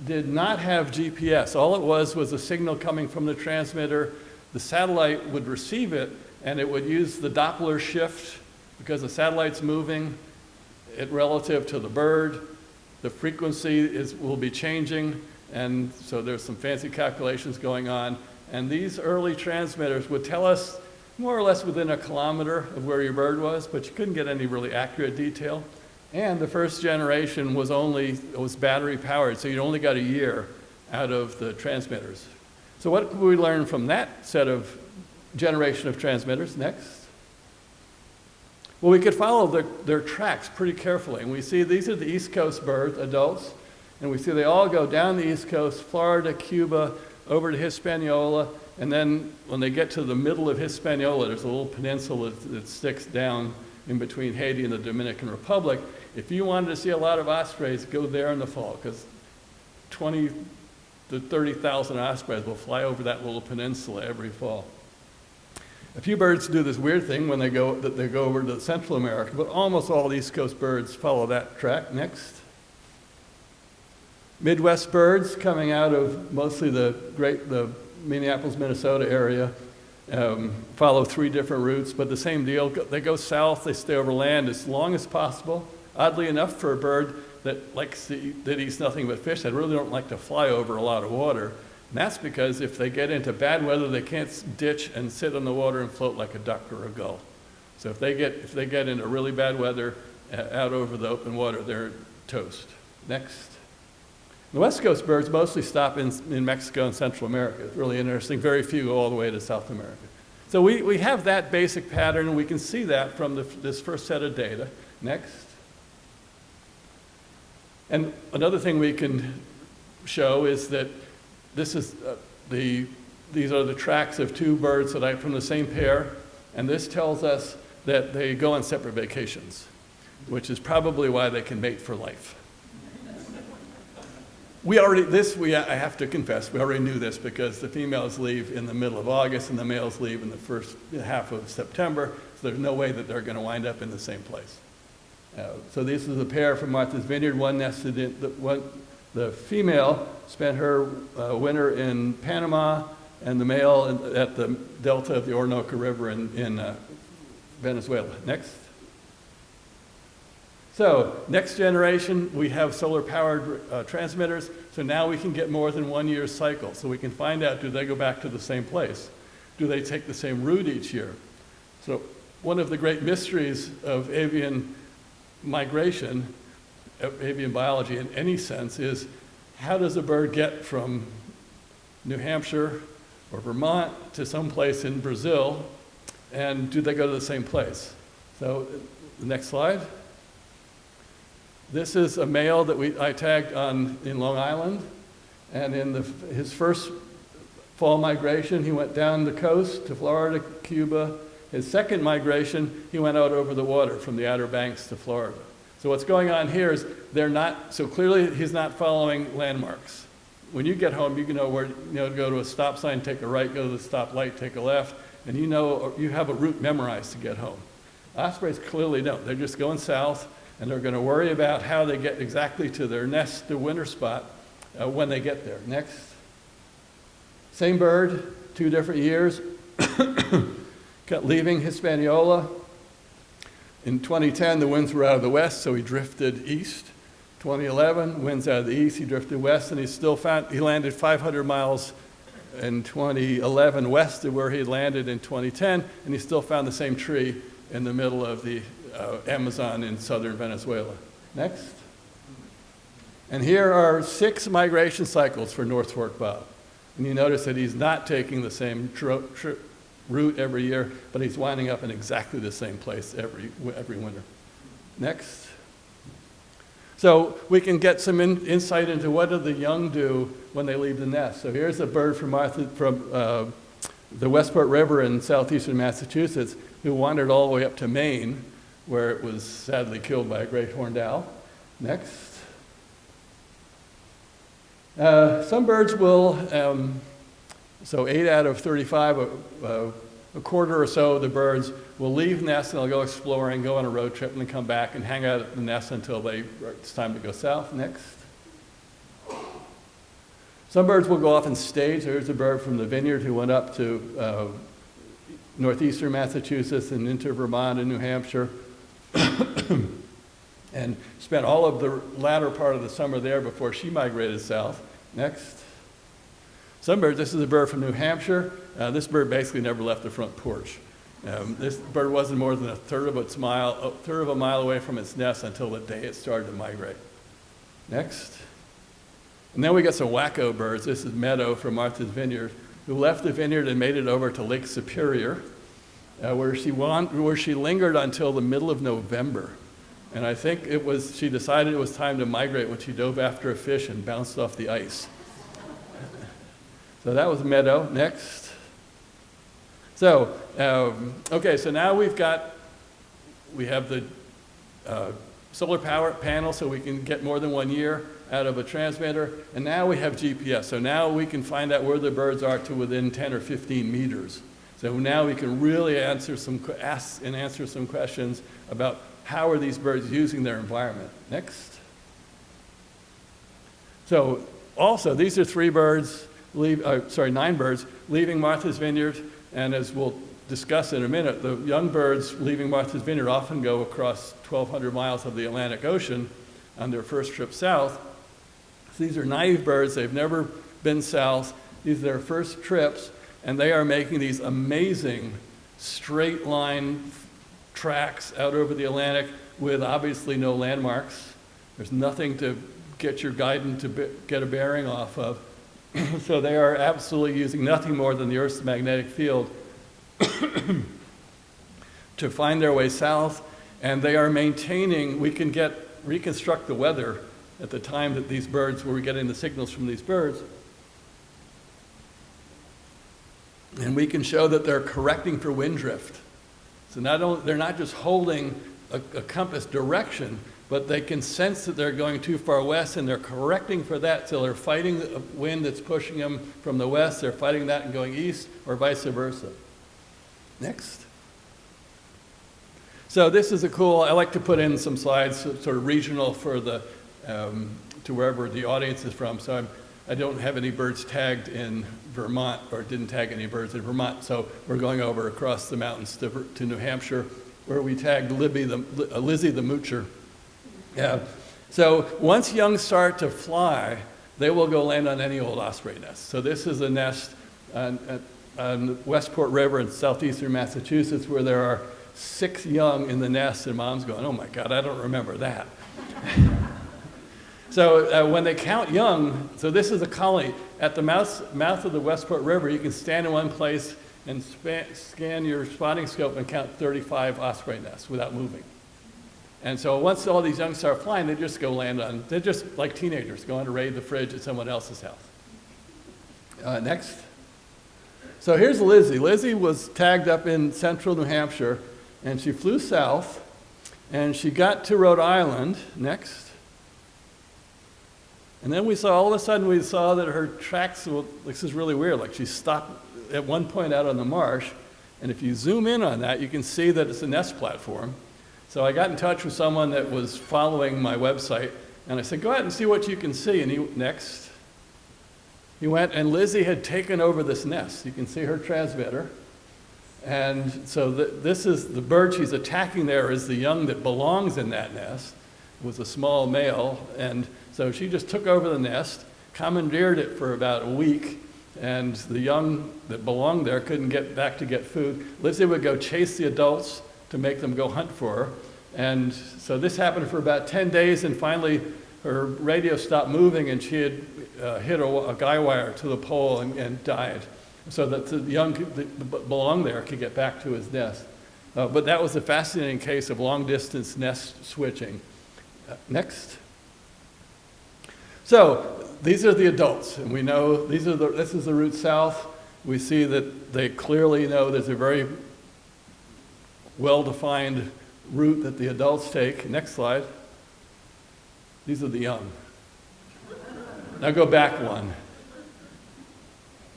did not have GPS. All it was a signal coming from the transmitter. The satellite would receive it, and it would use the Doppler shift because the satellite's moving it relative to the bird. The frequency will be changing, and so there's some fancy calculations going on. And these early transmitters would tell us more or less within a kilometer of where your bird was, but you couldn't get any really accurate detail. And the first generation was battery powered, so you only got a year out of the transmitters. So what could we learn from that generation of transmitters? Next. Well, we could follow their tracks pretty carefully. And we see these are the East Coast birds, adults, and we see they all go down the East Coast, Florida, Cuba, over to Hispaniola, and then when they get to the middle of Hispaniola, there's a little peninsula that sticks down in between Haiti and the Dominican Republic. If you wanted to see a lot of ospreys, go there in the fall, because 20 to 30,000 ospreys will fly over that little peninsula every fall. A few birds do this weird thing when they go over to Central America, but almost all East Coast birds follow that track. Next. Midwest birds coming out of mostly the Minneapolis, Minnesota area follow 3 different routes, but the same deal. They go south, they stay over land as long as possible. Oddly enough, for a bird that eats nothing but fish, they really don't like to fly over a lot of water. And that's because if they get into bad weather, they can't ditch and sit on the water and float like a duck or a gull. So if they get into really bad weather out over the open water, they're toast. Next. The West Coast birds mostly stop in Mexico and Central America. It's really interesting. Very few go all the way to South America. So we have that basic pattern, and we can see that from this first set of data. Next. And another thing we can show is that these are the tracks of 2 birds from the same pair, and this tells us that they go on separate vacations, which is probably why they can mate for life. I have to confess, we already knew this because the females leave in the middle of August and the males leave in the first half of September, so there's no way that they're going to wind up in the same place. So this is a pair from Martha's Vineyard. One nested in, the female spent her winter in Panama, and the male at the delta of the Orinoco River in Venezuela. Next. So next generation, we have solar-powered transmitters, so now we can get more than 1 year's cycle. So we can find out, do they go back to the same place? Do they take the same route each year? So one of the great mysteries of avian migration, avian biology in any sense, is how does a bird get from New Hampshire or Vermont to someplace in Brazil, and do they go to the same place? So the next slide. This is a male that I tagged in Long Island, and in his first fall migration, he went down the coast to Florida, Cuba. His second migration, he went out over the water from the Outer Banks to Florida. So what's going on here is so clearly he's not following landmarks. When you get home, you know where, to go to a stop sign, take a right, go to the stoplight, take a left, and you have a route memorized to get home. Ospreys clearly don't. They're just going south, and they're going to worry about how they get exactly to their nest, their winter spot, when they get there. Next. Same bird, 2 different years. Leaving Hispaniola. In 2010, the winds were out of the west, so he drifted east. 2011, winds out of the east, he drifted west, and he landed 500 miles in 2011 west of where he landed in 2010, and he still found the same tree in the middle of the Amazon in southern Venezuela. Next. And here are 6 migration cycles for North Fork Bob. And you notice that he's not taking the same route every year, but he's winding up in exactly the same place every winter. Next. So we can get some insight into what do the young do when they leave the nest. So here's a bird from the Westport River in southeastern Massachusetts who wandered all the way up to Maine, where it was sadly killed by a great horned owl. Next. Some birds will, so 8 out of 35, a quarter or so of the birds will leave nests and they'll go exploring, go on a road trip, and then come back and hang out at the nest until it's time to go south. Next. Some birds will go off and stage. There's a bird from the vineyard who went up to northeastern Massachusetts and into Vermont and New Hampshire and spent all of the latter part of the summer there before she migrated south. Next. Some birds, this is a bird from New Hampshire. This bird basically never left the front porch. This bird wasn't more than a third of a mile away from its nest until the day it started to migrate. Next. And then we got some wacko birds. This is Meadow from Martha's Vineyard, who left the vineyard and made it over to Lake Superior, where she lingered until the middle of November. And I think she decided it was time to migrate when she dove after a fish and bounced off the ice. So that was Meadow. Next. So, okay, so now we have the solar power panel so we can get more than 1 year out of a transmitter, and now we have GPS. So now we can find out where the birds are to within 10 or 15 meters. So now we can really answer some questions about how are these birds using their environment. Next. So also, these are 9 birds leaving Martha's Vineyard, and as we'll discuss in a minute, the young birds leaving Martha's Vineyard often go across 1,200 miles of the Atlantic Ocean on their first trip south. So these are naive birds. They've never been south. These are their first trips, and they are making these amazing straight line tracks out over the Atlantic with obviously no landmarks. There's nothing to get your guidance to get a bearing off of. So they are absolutely using nothing more than the Earth's magnetic field to find their way south, and they are maintaining, we can reconstruct the weather at the time that these birds, where we're getting the signals from these birds, and we can show that they're correcting for wind drift. So they're not just holding a compass direction, but they can sense that they're going too far west, and they're correcting for that. So they're fighting the wind that's pushing them from the west. They're fighting that and going east, or vice versa. Next. So this is I like to put in some slides, sort of regional for to wherever the audience is from. So I don't have any birds tagged in Vermont, or didn't tag any birds in Vermont. So we're going over across the mountains to New Hampshire, where we tagged Lizzie the Moocher. Yeah. So once young start to fly, they will go land on any old osprey nest. So this is a nest on the Westport River in southeastern Massachusetts, where there are 6 young in the nest, and mom's going, oh my God, I don't remember that. So when they count young, so this is a colony. At the mouth of the Westport River, you can stand in one place and scan your spotting scope and count 35 osprey nests without moving. And so once all these young start flying, they just go land on, they're just like teenagers going to raid the fridge at someone else's house. Next. So here's Lizzie. Lizzie was tagged up in central New Hampshire, and she flew south, and she got to Rhode Island. Next. And then all of a sudden we saw that her tracks, this is really weird, like she stopped at one point out on the marsh, and if you zoom in on that, you can see that it's a nest platform. So I got in touch with someone that was following my website, and I said, go ahead and see what you can see. And next. He went, and Lizzie had taken over this nest. You can see her transmitter. And so this is the bird she's attacking there is the young that belongs in that nest. It was a small male. And so she just took over the nest, commandeered it for about a week, and the young that belonged there couldn't get back to get food. Lizzie would go chase the adults to make them go hunt for her. And so this happened for about 10 days, and finally her radio stopped moving, and she had hit a guy wire to the pole and died, so that the young that belonged there could get back to his nest. But that was a fascinating case of long-distance nest switching. Next. So these are the adults, and we know this is the route south. We see that they clearly know there's a very well-defined route that the adults take. Next slide. These are the young. Now go back one.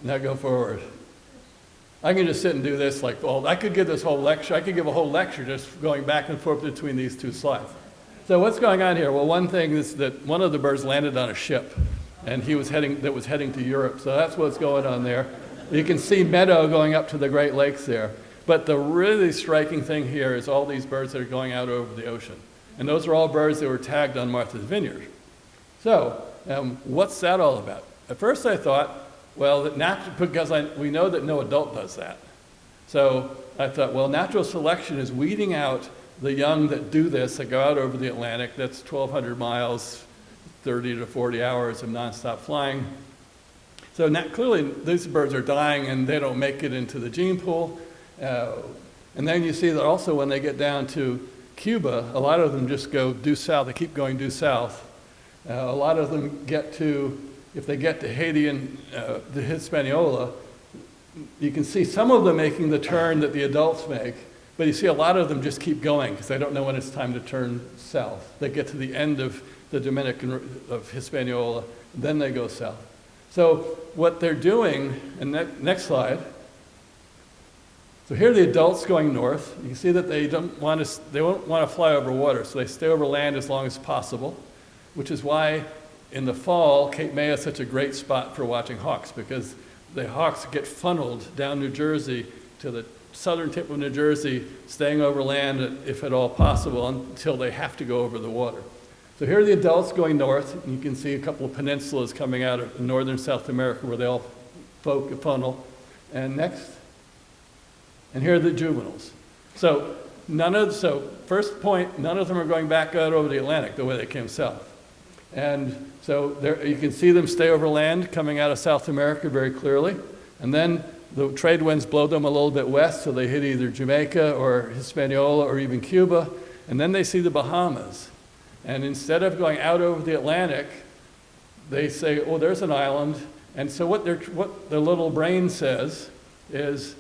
Now go forward. I can just sit and do this like, well, I could give this whole lecture. I could give a whole lecture just going back and forth between these two slides. So what's going on here? Well, one thing is that one of the birds landed on a ship, and that was heading to Europe. So that's what's going on there. You can see meadow going up to the Great Lakes there. But the really striking thing here is all these birds that are going out over the ocean. And those are all birds that were tagged on Martha's Vineyard. So what's that all about? At first I thought, well, because we know that no adult does that. So I thought, well, natural selection is weeding out the young that do this, that go out over the Atlantic. That's 1,200 miles, 30 to 40 hours of nonstop flying. So clearly these birds are dying and they don't make it into the gene pool. And then you see that also when they get down to Cuba, a lot of them just go due south. They keep going due south. A lot of them if they get to Haiti and the Hispaniola, you can see some of them making the turn that the adults make, but you see a lot of them just keep going because they don't know when it's time to turn south. They get to the end of the Dominican of Hispaniola, then they go south. So what they're doing, and next slide. So here are the adults going north. You can see that they won't want to fly over water, so they stay over land as long as possible, which is why in the fall, Cape May is such a great spot for watching hawks, because the hawks get funneled down New Jersey to the southern tip of New Jersey, staying over land if at all possible until they have to go over the water. So here are the adults going north, and you can see a couple of peninsulas coming out of northern South America where they all funnel. And next. And here are the juveniles. So first point, none of them are going back out over the Atlantic the way they came south. And so there, you can see them stay over land coming out of South America very clearly. And then the trade winds blow them a little bit west, so they hit either Jamaica or Hispaniola or even Cuba. And then they see the Bahamas. And instead of going out over the Atlantic, they say, oh, there's an island. And so what their little brain says is,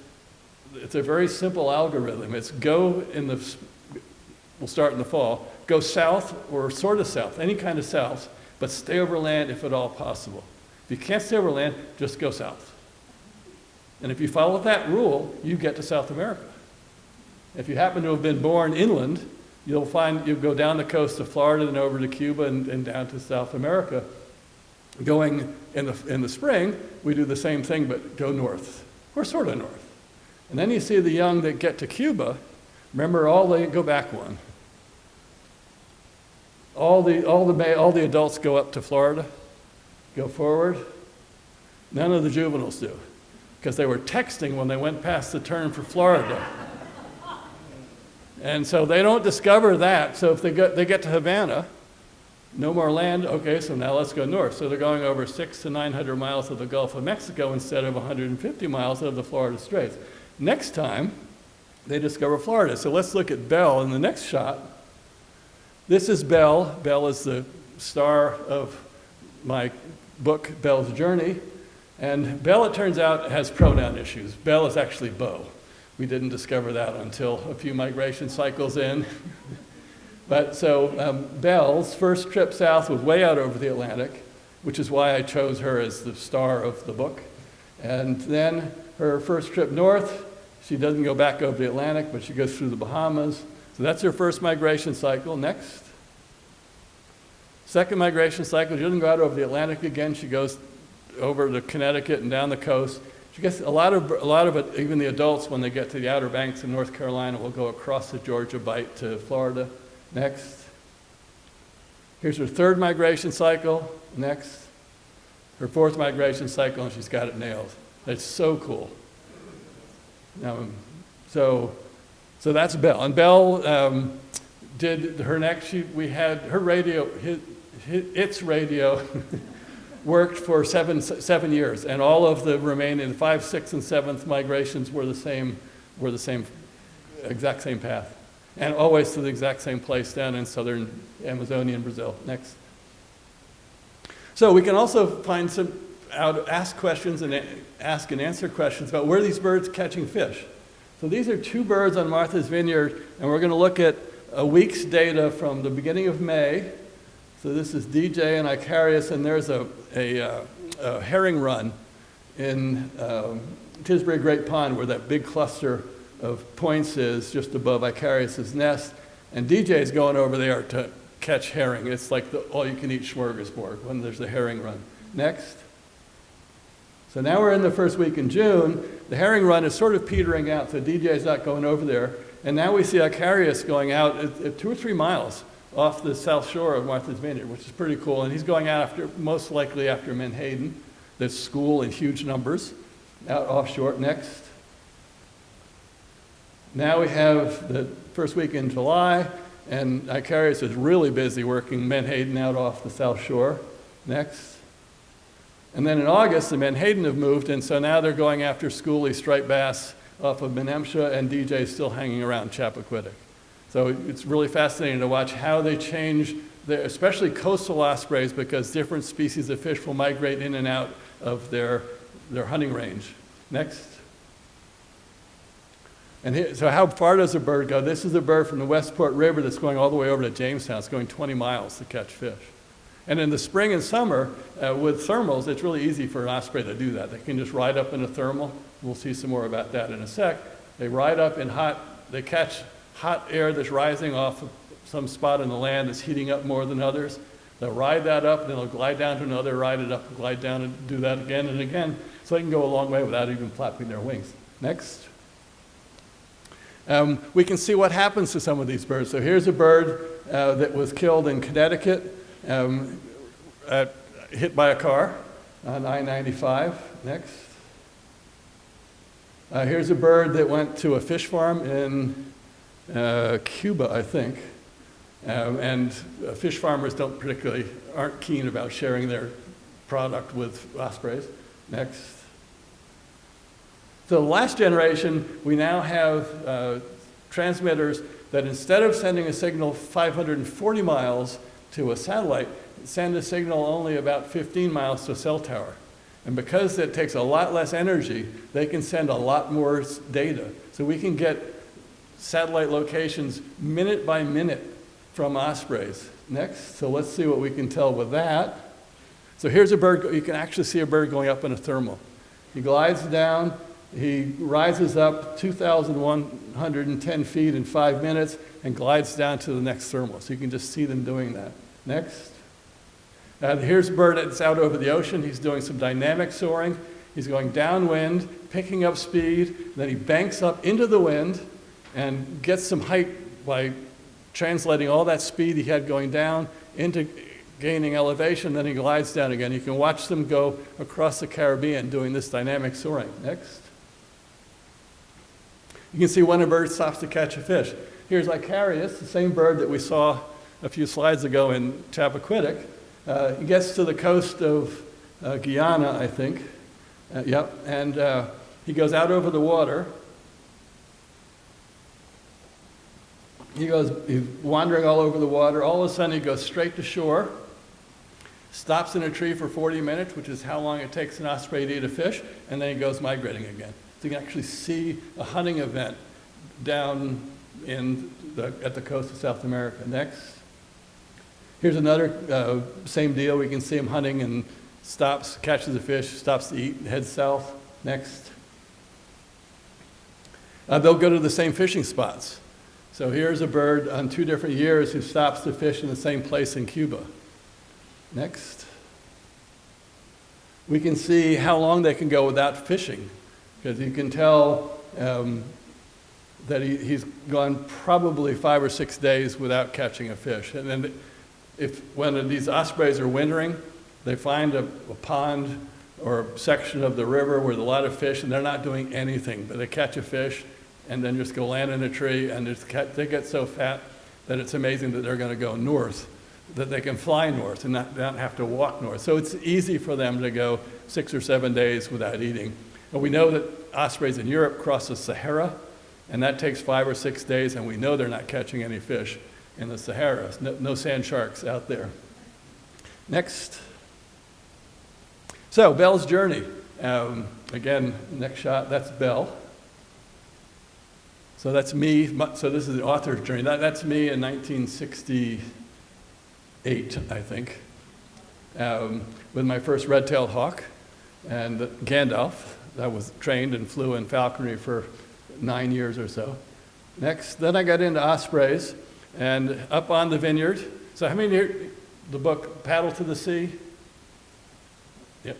it's a very simple algorithm. It's we'll start in the fall, go south or sort of south, any kind of south, but stay over land if at all possible. If you can't stay over land, just go south. And if you follow that rule, you get to South America. If you happen to have been born inland, you'll go down the coast of Florida and over to Cuba and down to South America. Going in the spring, we do the same thing, but go north, or sort of north. And then you see the young that get to Cuba. Remember, go back one. All the adults go up to Florida, go forward. None of the juveniles do, because they were texting when they went past the turn for Florida. And so they don't discover that. So if they get to Havana, no more land, okay, so now let's go north. So they're going over 600 to 900 miles of the Gulf of Mexico instead of 150 miles of the Florida Straits. Next time, they discover Florida. So let's look at Belle in the next shot. This is Belle. Belle is the star of my book, Belle's Journey. And Belle, it turns out, has pronoun issues. Belle is actually Beau. We didn't discover that until a few migration cycles in. But so Belle's first trip south was way out over the Atlantic, which is why I chose her as the star of the book. And then her first trip north, she doesn't go back over the Atlantic, but she goes through the Bahamas. So that's her first migration cycle. Next. Second migration cycle, she doesn't go out over the Atlantic again. She goes over to Connecticut and down the coast. She gets a lot of it, even the adults, when they get to the Outer Banks in North Carolina, will go across the Georgia Bight to Florida. Next. Here's her third migration cycle. Next. Her fourth migration cycle, and she's got it nailed. It's so cool. So that's Belle. And Belle did her next, we had her radio, its radio worked for seven years, and all of the remaining 5th, 6th, and 7th migrations were the exact same path, and always to the exact same place down in southern Amazonia in Brazil. Next. So we can also find ask questions and ask and answer questions about where these birds catching fish. So these are 2 birds on Martha's Vineyard, and we're going to look at a week's data from the beginning of May. So this is DJ and Icarius, and there's a herring run in Tisbury Great Pond where that big cluster of points is just above Icarius's nest. And DJ is going over there to catch herring. It's like the all-you-can-eat smorgasbord when there's a herring run. Next. So now we're in the first week in June. The herring run is sort of petering out, so DJ's not going over there. And now we see Icarius going out at 2 or 3 miles off the south shore of Martha's Vineyard, which is pretty cool. And he's going out most likely after menhaden, this school in huge numbers, out offshore. Next. Now we have the first week in July, and Icarius is really busy working menhaden out off the south shore. Next. And then in August, the menhaden have moved, and so now they're going after schoolie striped bass off of Menemsha, and DJ is still hanging around Chappaquiddick. So it's really fascinating to watch how they change, especially coastal ospreys, because different species of fish will migrate in and out of their hunting range. Next. And here, so how far does a bird go? This is a bird from the Westport River that's going all the way over to Jamestown. It's going 20 miles to catch fish. And in the spring and summer, with thermals, it's really easy for an osprey to do that. They can just ride up in a thermal. We'll see some more about that in a sec. They ride up in they catch hot air that's rising off of some spot in the land that's heating up more than others. They'll ride that up, then they'll glide down to another, ride it up, glide down, and do that again and again. So they can go a long way without even flapping their wings. Next. We can see what happens to some of these birds. So here's a bird that was killed in Connecticut, hit by a car on I-95. Next. Here's a bird that went to a fish farm in Cuba, I think. And fish farmers aren't keen about sharing their product with ospreys. Next. So the last generation, we now have transmitters that instead of sending a signal 540 miles to a satellite, send a signal only about 15 miles to a cell tower. And because it takes a lot less energy, they can send a lot more data. So we can get satellite locations minute by minute from ospreys. Next, so let's see what we can tell with that. So here's a bird, you can actually see a bird going up in a thermal. He glides down, he rises up 2,110 feet in 5 minutes and glides down to the next thermal. So you can just see them doing that. Next. Here's a bird that's out over the ocean. He's doing some dynamic soaring. He's going downwind, picking up speed, then he banks up into the wind and gets some height by translating all that speed he had going down into gaining elevation, then he glides down again. You can watch them go across the Caribbean doing this dynamic soaring. Next. You can see when a bird stops to catch a fish. Here's Icarius, the same bird that we saw a few slides ago in Chappaquiddick. He gets to the coast of Guyana, I think. And he goes out over the water. He's wandering all over the water. All of a sudden, he goes straight to shore, stops in a tree for 40 minutes, which is how long it takes an osprey to eat a fish, and then he goes migrating again. So you can actually see a hunting event down at the coast of South America. Next. Here's another same deal. We can see him hunting and stops, catches a fish, stops to eat, heads south. Next. They'll go to the same fishing spots. So here's a bird on 2 different years who stops to fish in the same place in Cuba. Next. we can see how long they can go without fishing, because you can tell that he's gone probably 5 or 6 days without catching a fish. And then when these ospreys are wintering, they find a pond or a section of the river with a lot of fish, and they're not doing anything, but they catch a fish and then just go land in a tree, and they get so fat that it's amazing that they're going to go north, that they can fly north and not have to walk north. So it's easy for them to go 6 or 7 days without eating. And we know that ospreys in Europe cross the Sahara, and that takes 5 or 6 days, and we know they're not catching any fish in the Sahara. No sand sharks out there. Next. So, Belle's journey. Again, next shot, that's Belle. So that's me. So this is the author's journey. That's me in 1968, I think, with my first red-tailed hawk and Gandalf. I was trained and flew in falconry for 9 years or so. Next, then I got into ospreys and up on the vineyard. So how many here, the book Paddle to the Sea? Yeah,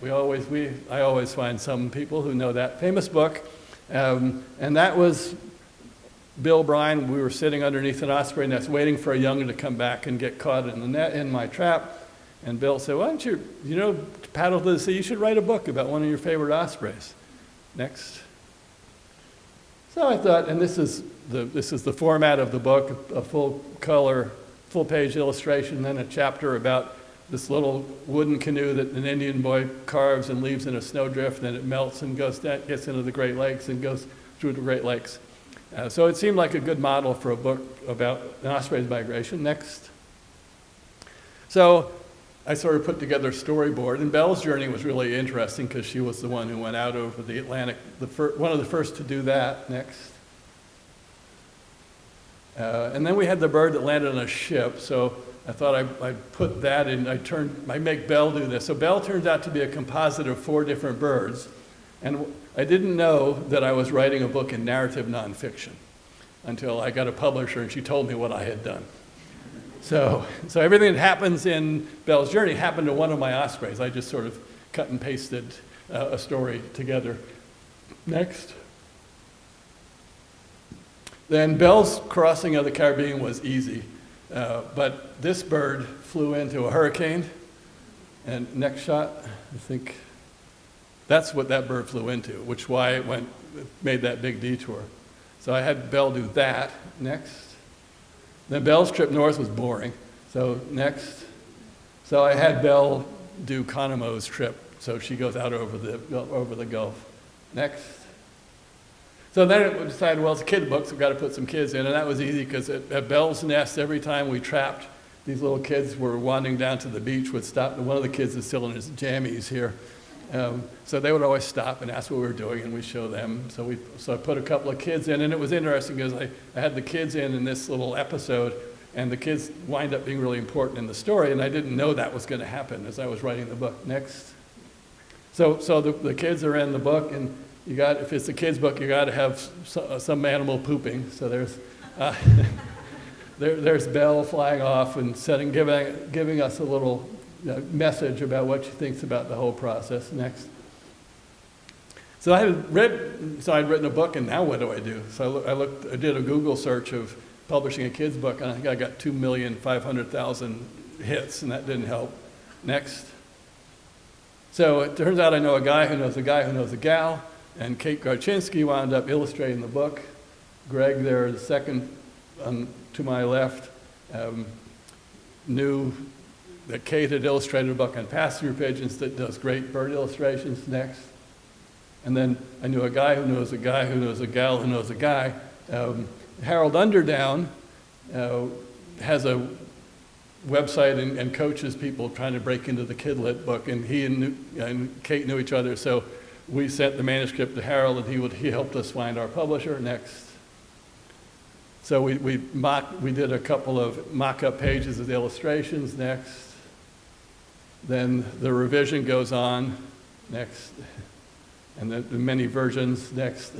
I always find some people who know that famous book. And that was Bill Bryan. We were sitting underneath an osprey nest waiting for a young to come back and get caught in the net in my trap. And Bill said, why don't you Paddle to the Sea, you should write a book about one of your favorite ospreys. Next. So I thought, and this is the format of the book, a full color, full page illustration, then a chapter about this little wooden canoe that an Indian boy carves and leaves in a snowdrift, and it melts and gets into the Great Lakes and goes through the Great Lakes. So it seemed like a good model for a book about an osprey's migration. Next. So I sort of put together a storyboard, and Belle's journey was really interesting because she was the one who went out over the Atlantic, one of the first to do that. Next. And then we had the bird that landed on a ship, so I thought I'd put that in. I make Belle do this. So Belle turns out to be a composite of 4 different birds, and I didn't know that I was writing a book in narrative nonfiction until I got a publisher and she told me what I had done. So everything that happens in Belle's journey happened to one of my ospreys. I just sort of cut and pasted a story together. Next. Then Belle's crossing of the Caribbean was easy, but this bird flew into a hurricane. And next shot, I think that's what that bird flew into, which is why it made that big detour. So I had Belle do that. Next. Then Belle's trip north was boring. So next. So I had Belle do Conomo's trip. So she goes out over the Gulf. Next. So then we decided, well, it's a kid book, so we've got to put some kids in. And that was easy because at Belle's nest, every time we trapped, these little kids were wandering down to the beach, would stop. And one of the kids is still in his jammies here. So they would always stop and ask what we were doing, and we show them. So I put a couple of kids in, and it was interesting because I had the kids in this little episode, and the kids wind up being really important in the story, and I didn't know that was going to happen as I was writing the book. Next. So the kids are in the book, and if it's a kid's book, you got to have some animal pooping. So there's Belle flying off and giving us a little message about what she thinks about the whole process. Next. So I'd written a book, and now what do I do? So I did a Google search of publishing a kid's book, and I think I got 2,500,000 hits, and that didn't help. Next. So it turns out I know a guy who knows a guy who knows a gal, and Kate Garchinsky wound up illustrating the book. Greg there, the second to my left, knew that Kate had illustrated a book on passenger pigeons that does great bird illustrations. Next. And then I knew a guy who knows a guy who knows a gal who knows a guy. Harold Underdown has a website and coaches people trying to break into the Kidlit book, and he and Kate knew each other, so we sent the manuscript to Harold, and he helped us find our publisher. Next. So we did a couple of mock-up pages of the illustrations. Next. Then the revision goes on. Next. And then many versions. Next.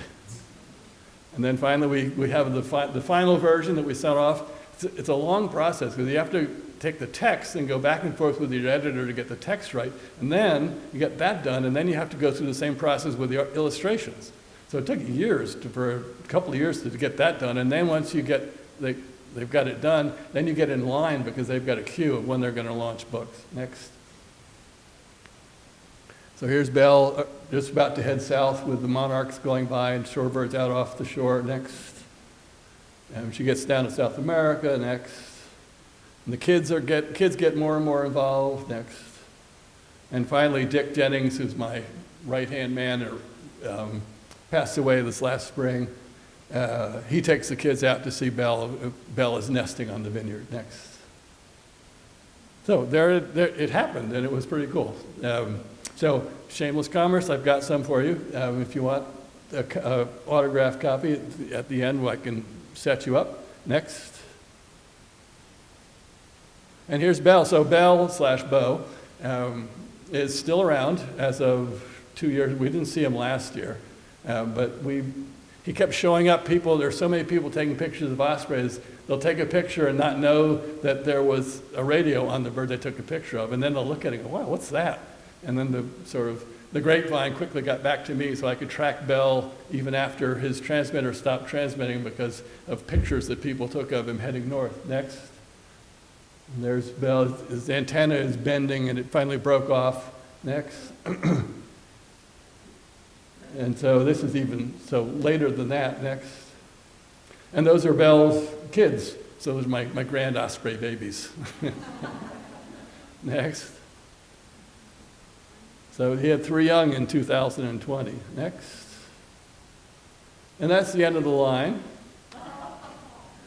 And then finally we have the final version that we sent off. It's a long process because you have to take the text and go back and forth with your editor to get the text right, and then you get that done, and then you have to go through the same process with the illustrations. So it took years, for a couple of years to get that done, and then once you get, they've got it done, then you get in line because they've got a queue of when they're going to launch books. Next. So here's Belle, just about to head south with the monarchs going by and shorebirds out off the shore. Next. And she gets down to South America. Next. And the kids get more and more involved. Next. And finally, Dick Jennings, who's my right-hand man, passed away this last spring. He takes the kids out to see Belle. Belle is nesting on the vineyard. Next. So there it happened, and it was pretty cool. So shameless commerce, I've got some for you. If you want an autographed copy at the end, I can set you up. Next. And here's Belle. So Belle/Bo is still around as of 2 years. We didn't see him last year, but he kept showing up. There's so many people taking pictures of ospreys. They'll take a picture and not know that there was a radio on the bird they took a picture of, and then they'll look at it and go, wow, what's that? And then the grapevine quickly got back to me so I could track Bell even after his transmitter stopped transmitting because of pictures that people took of him heading north. Next. And there's Bell. His antenna is bending and it finally broke off. Next. And so this is later than that. Next. And those are Bell's kids. So those are my grand osprey babies. Next. So he had 3 young in 2020. Next. And that's the end of the line.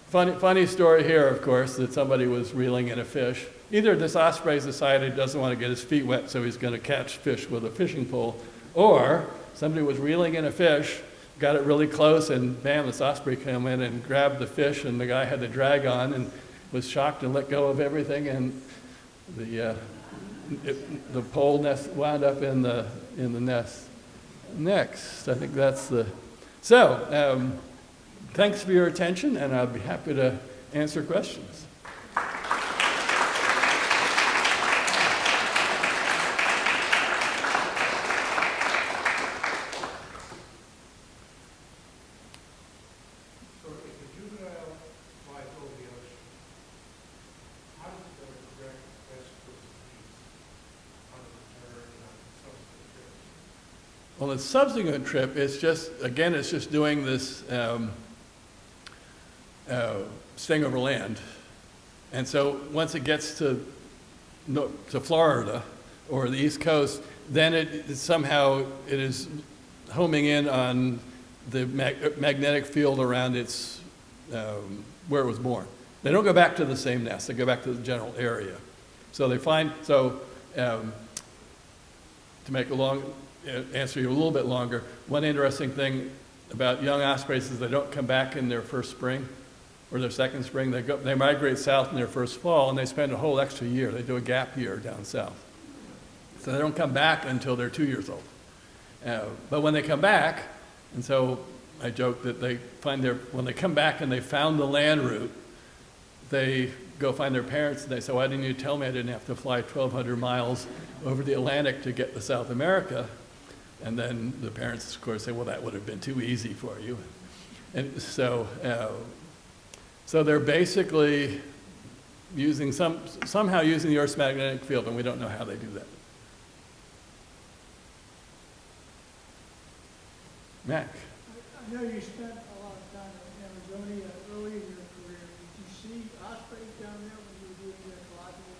Funny story here, of course, that somebody was reeling in a fish. Either this osprey's decided he doesn't want to get his feet wet, so he's going to catch fish with a fishing pole, or somebody was reeling in a fish, got it really close, and bam, this osprey came in and grabbed the fish, and the guy had the drag on and was shocked and let go of everything, and the pole nest wound up in the nest. Next, I think that's the. So, thanks for your attention, and I'll be happy to answer questions. Well, the subsequent trip is just doing this staying over land. And so once it gets to Florida or the East Coast, then it is homing in on the magnetic field around its, where it was born. They don't go back to the same nest, they go back to the general area. So to make a long answer you a little bit longer, one interesting thing about young ospreys is they don't come back in their first spring or their second spring. They migrate south in their first fall, and they spend a whole extra year. They do a gap year down south. So they don't come back until they're 2 years old. But when they come back, and so I joke that when they come back and they found the land route, they go find their parents and they say, why didn't you tell me I didn't have to fly 1,200 miles over the Atlantic to get to South America? And then the parents, of course, say, well, that would have been too easy for you. And so they're basically somehow using the Earth's magnetic field, and we don't know how they do that. Mac. I know you spent a lot of time in Amazonia early in your career. Did you see ospreys down there when you were doing your ecological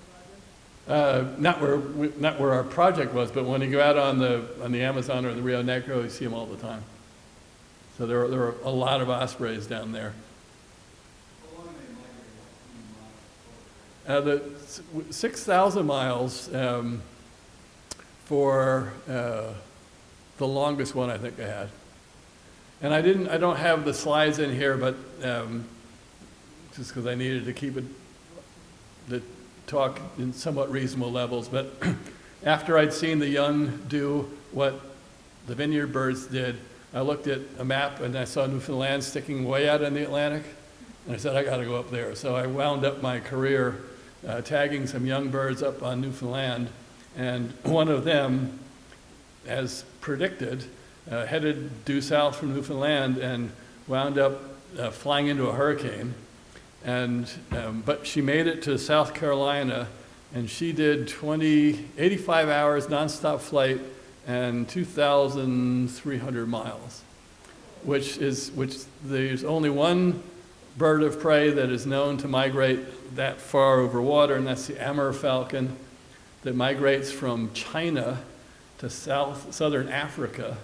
project? Not where our project was, but when you go out on the Amazon or the Rio Negro, you see them all the time. So there are a lot of ospreys down there. The 6,000 miles for the longest one I think I had. And I don't have the slides in here, but just because I needed to keep the talk in somewhat reasonable levels. But after I'd seen the young do what the vineyard birds did, I looked at a map and I saw Newfoundland sticking way out in the Atlantic. And I said, I got to go up there. So I wound up my career tagging some young birds up on Newfoundland, and one of them, as predicted, headed due south from Newfoundland and wound up flying into a hurricane. And but she made it to South Carolina, and she did 85 hours nonstop flight and 2,300 miles, which there's only one bird of prey that is known to migrate that far over water, and that's the Amur falcon that migrates from China to southern Africa,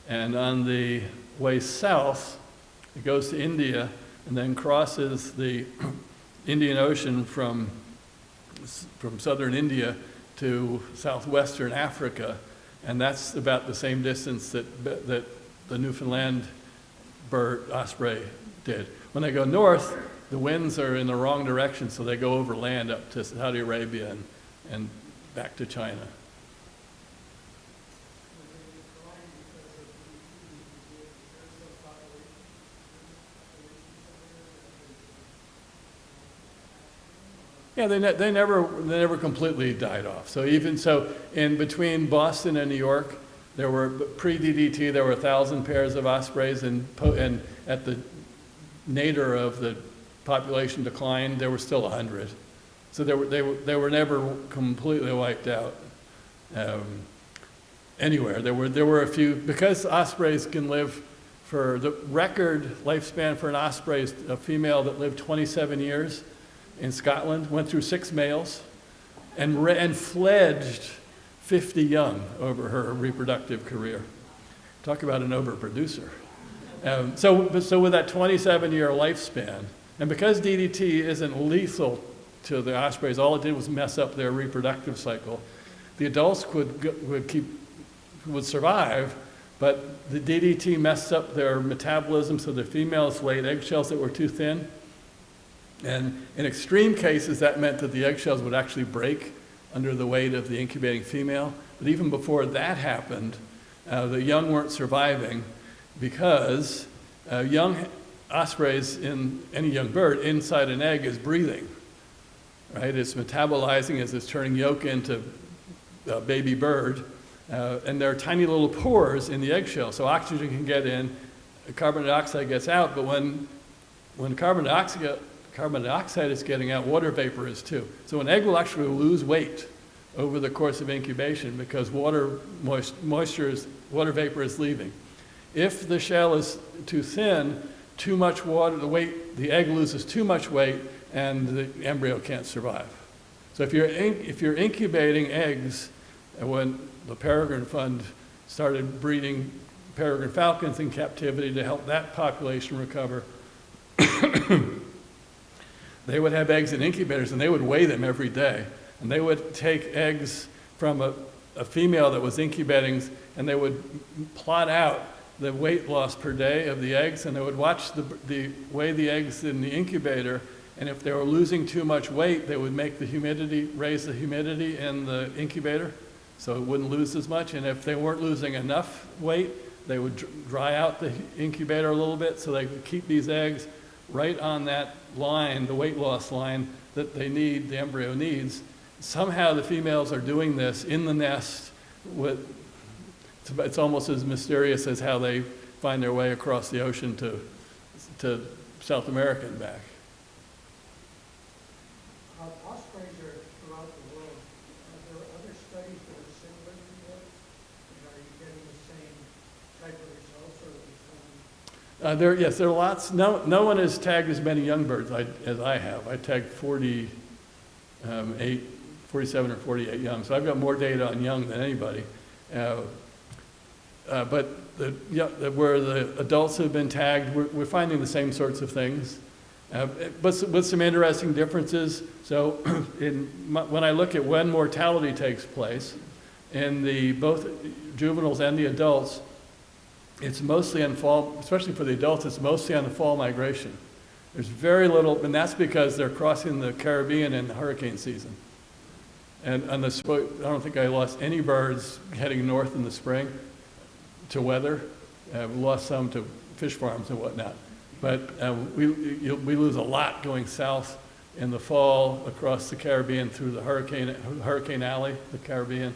and on the way south, it goes to India and then crosses the Indian Ocean from southern India to southwestern Africa, and that's about the same distance that the Newfoundland bird osprey did. When they go north, the winds are in the wrong direction, so they go over land up to Saudi Arabia and back to China. Yeah, they never completely died off. So even so, in between Boston and New York, there were pre-DDT there were 1,000 pairs of ospreys, and at the nadir of the population decline, there were still 100. So they were never completely wiped out anywhere. There were a few, because ospreys can live. For the record lifespan for an osprey is a female that lived 27 years. In Scotland, went through 6 males, and fledged 50 young over her reproductive career. Talk about an overproducer. So with that 27-year lifespan, and because DDT isn't lethal to the ospreys, all it did was mess up their reproductive cycle. The adults would survive, but the DDT messed up their metabolism, so the females laid eggshells that were too thin. And in extreme cases, that meant that the eggshells would actually break under the weight of the incubating female. But even before that happened, the young weren't surviving because young ospreys, in any young bird, inside an egg is breathing, right? It's metabolizing as it's turning yolk into a baby bird. And there are tiny little pores in the eggshell, so oxygen can get in, carbon dioxide gets out, but when carbon dioxide is getting out, water vapor is too. So an egg will actually lose weight over the course of incubation because water vapor is leaving. If the shell is too thin, too much water, the egg loses too much weight and the embryo can't survive. So if you're incubating eggs, when the Peregrine Fund started breeding peregrine falcons in captivity to help that population recover, they would have eggs in incubators, and they would weigh them every day. And they would take eggs from a female that was incubating, and they would plot out the weight loss per day of the eggs, and they would watch weigh the eggs in the incubator, and if they were losing too much weight, they would make raise the humidity in the incubator, so it wouldn't lose as much. And if they weren't losing enough weight, they would dry out the incubator a little bit, so they could keep these eggs right on that line, the weight loss line that the embryo needs. Somehow the females are doing this in the nest. It's almost as mysterious as how they find their way across the ocean to South America and back. Ospreys are throughout the world. Are there other studies that are similar to yours? And are you getting the same type of results, or are they Yes, there are lots. No one has tagged as many young birds as I have. I tagged 47 or 48 young, so I've got more data on young than anybody. But where the adults have been tagged, we're finding the same sorts of things, but with some interesting differences. So when I look at when mortality takes place, in both juveniles and the adults, it's mostly on fall, especially for the adults, it's mostly on the fall migration. There's very little, and that's because they're crossing the Caribbean in the hurricane season. And I don't think I lost any birds heading north in the spring to weather. We lost some to fish farms and whatnot. But we lose a lot going south in the fall across the Caribbean through the Hurricane Alley, the Caribbean.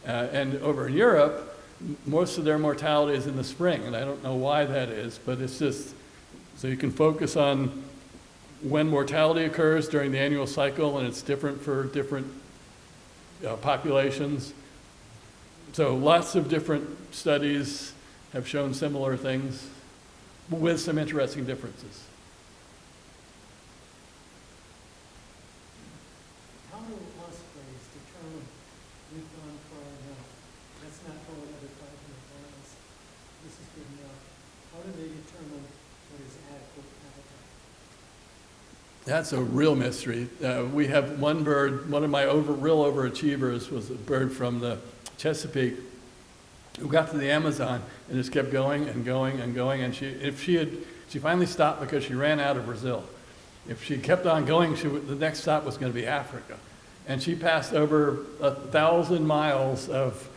And over in Europe, most of their mortality is in the spring, and I don't know why that is, but it's just, so you can focus on when mortality occurs during the annual cycle, and it's different for different populations. So lots of different studies have shown similar things with some interesting differences. How do ospreys determine we've gone far enough? Let's not go another 500 miles. This is good enough. How do they determine what is adequate habitat? That's a real mystery. We have one bird, one of my real overachievers was a bird from the Chesapeake who got to the Amazon and just kept going and going and going. And she finally stopped because she ran out of Brazil. If she kept on going, the next stop was going to be Africa. And she passed over 1,000 miles of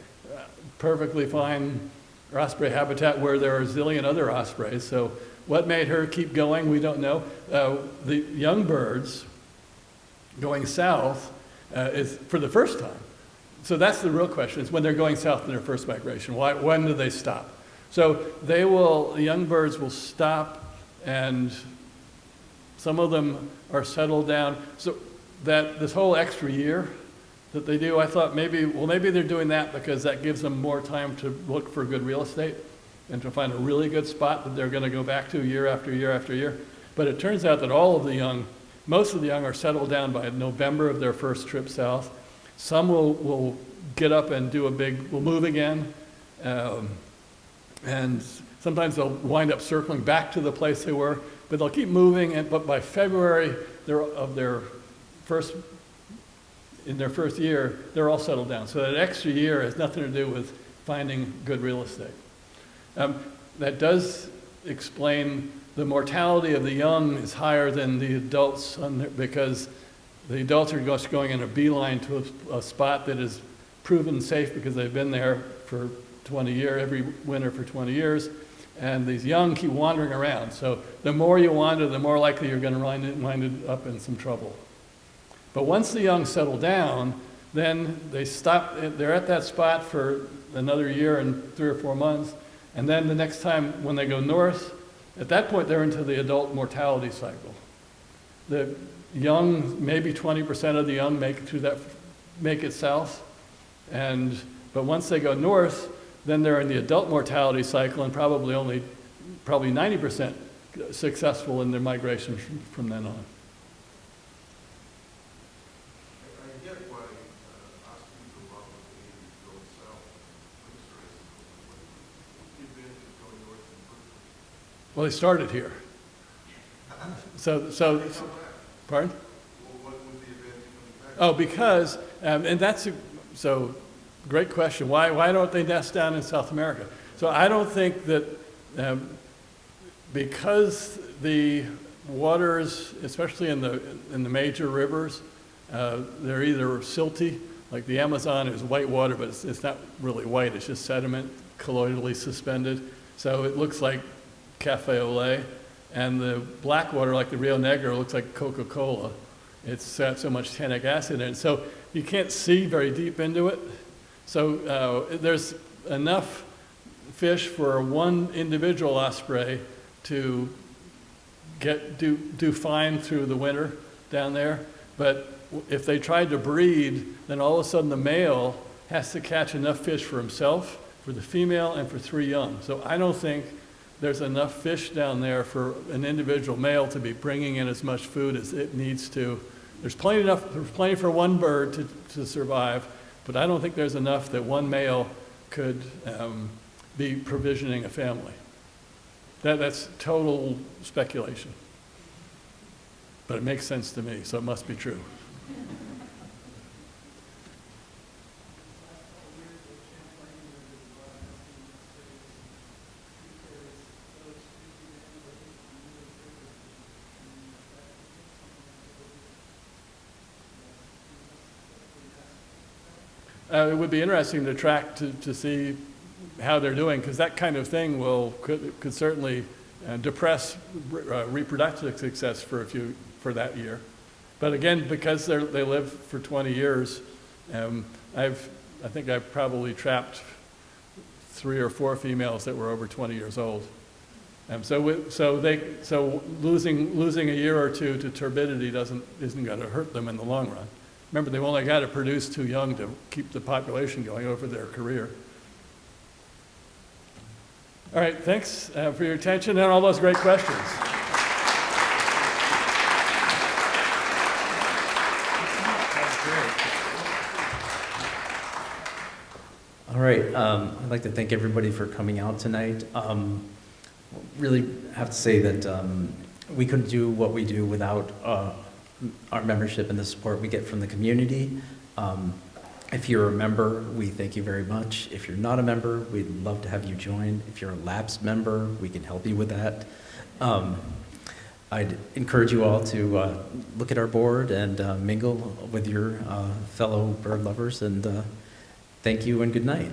perfectly fine osprey habitat where there are a zillion other ospreys. So what made her keep going, we don't know. The young birds going south is for the first time. So that's the real question, is when they're going south in their first migration. When do they stop? So the young birds will stop, and some of them are settled down. So that this whole extra year that they do, I thought maybe they're doing that because that gives them more time to look for good real estate and to find a really good spot that they're going to go back to year after year after year. But it turns out that most of the young are settled down by November of their first trip south. Some will get up and will move again. And sometimes they'll wind up circling back to the place they were, but they'll keep moving. But by February in their first year, they're all settled down. So that extra year has nothing to do with finding good real estate. That does explain the mortality of the young is higher than the adults because the adults are just going in a beeline to a spot that is proven safe because they've been there for 20 years, every winter for 20 years. And these young keep wandering around. So the more you wander, the more likely you're going to wind up in some trouble. But once the young settle down, then they stop. They're at that spot for another year and 3 or 4 months. And then the next time when they go north, at that point they're into the adult mortality cycle. The young, maybe 20% of the young make it south. But once they go north, then they're in the adult mortality cycle and probably 90% successful in their migration from then on. I get why ospreys go up and go south. What's the advantage of going north in the first place? Well, they started here. Pardon? Well, what was the advantage of coming back? Oh, because, and that's, great question. Why don't they nest down in South America? So I don't think that because the waters, especially in the major rivers, they're either silty, like the Amazon is white water, but it's not really white, it's just sediment colloidally suspended. So it looks like cafe au lait. And the black water, like the Rio Negro, looks like Coca-Cola. It's got so much tannic acid in it. So you can't see very deep into it. So there's enough fish for one individual osprey to do fine through the winter down there. But if they tried to breed, then all of a sudden the male has to catch enough fish for himself, for the female, and for 3 young. So I don't think there's enough fish down there for an individual male to be bringing in as much food as it needs to. There's plenty for one bird to survive, but I don't think there's enough that one male could be provisioning a family. That's total speculation. But it makes sense to me, so it must be true. It would be interesting to track to see how they're doing, because that kind of thing could certainly depress reproductive success for that year. But again, because they live for 20 years, I think I've probably trapped 3 or 4 females that were over 20 years old. So losing a year or two to turbidity isn't going to hurt them in the long run. Remember, they've only got to produce too young to keep the population going over their career. All right, thanks for your attention and all those great questions. All right, I'd like to thank everybody for coming out tonight. Really have to say that we couldn't do what we do without our membership and the support we get from the community. If you're a member, we thank you very much. If you're not a member, we'd love to have you join. If you're a lapsed member, we can help you with that. I'd encourage you all to look at our board and mingle with your fellow bird lovers, and thank you and good night.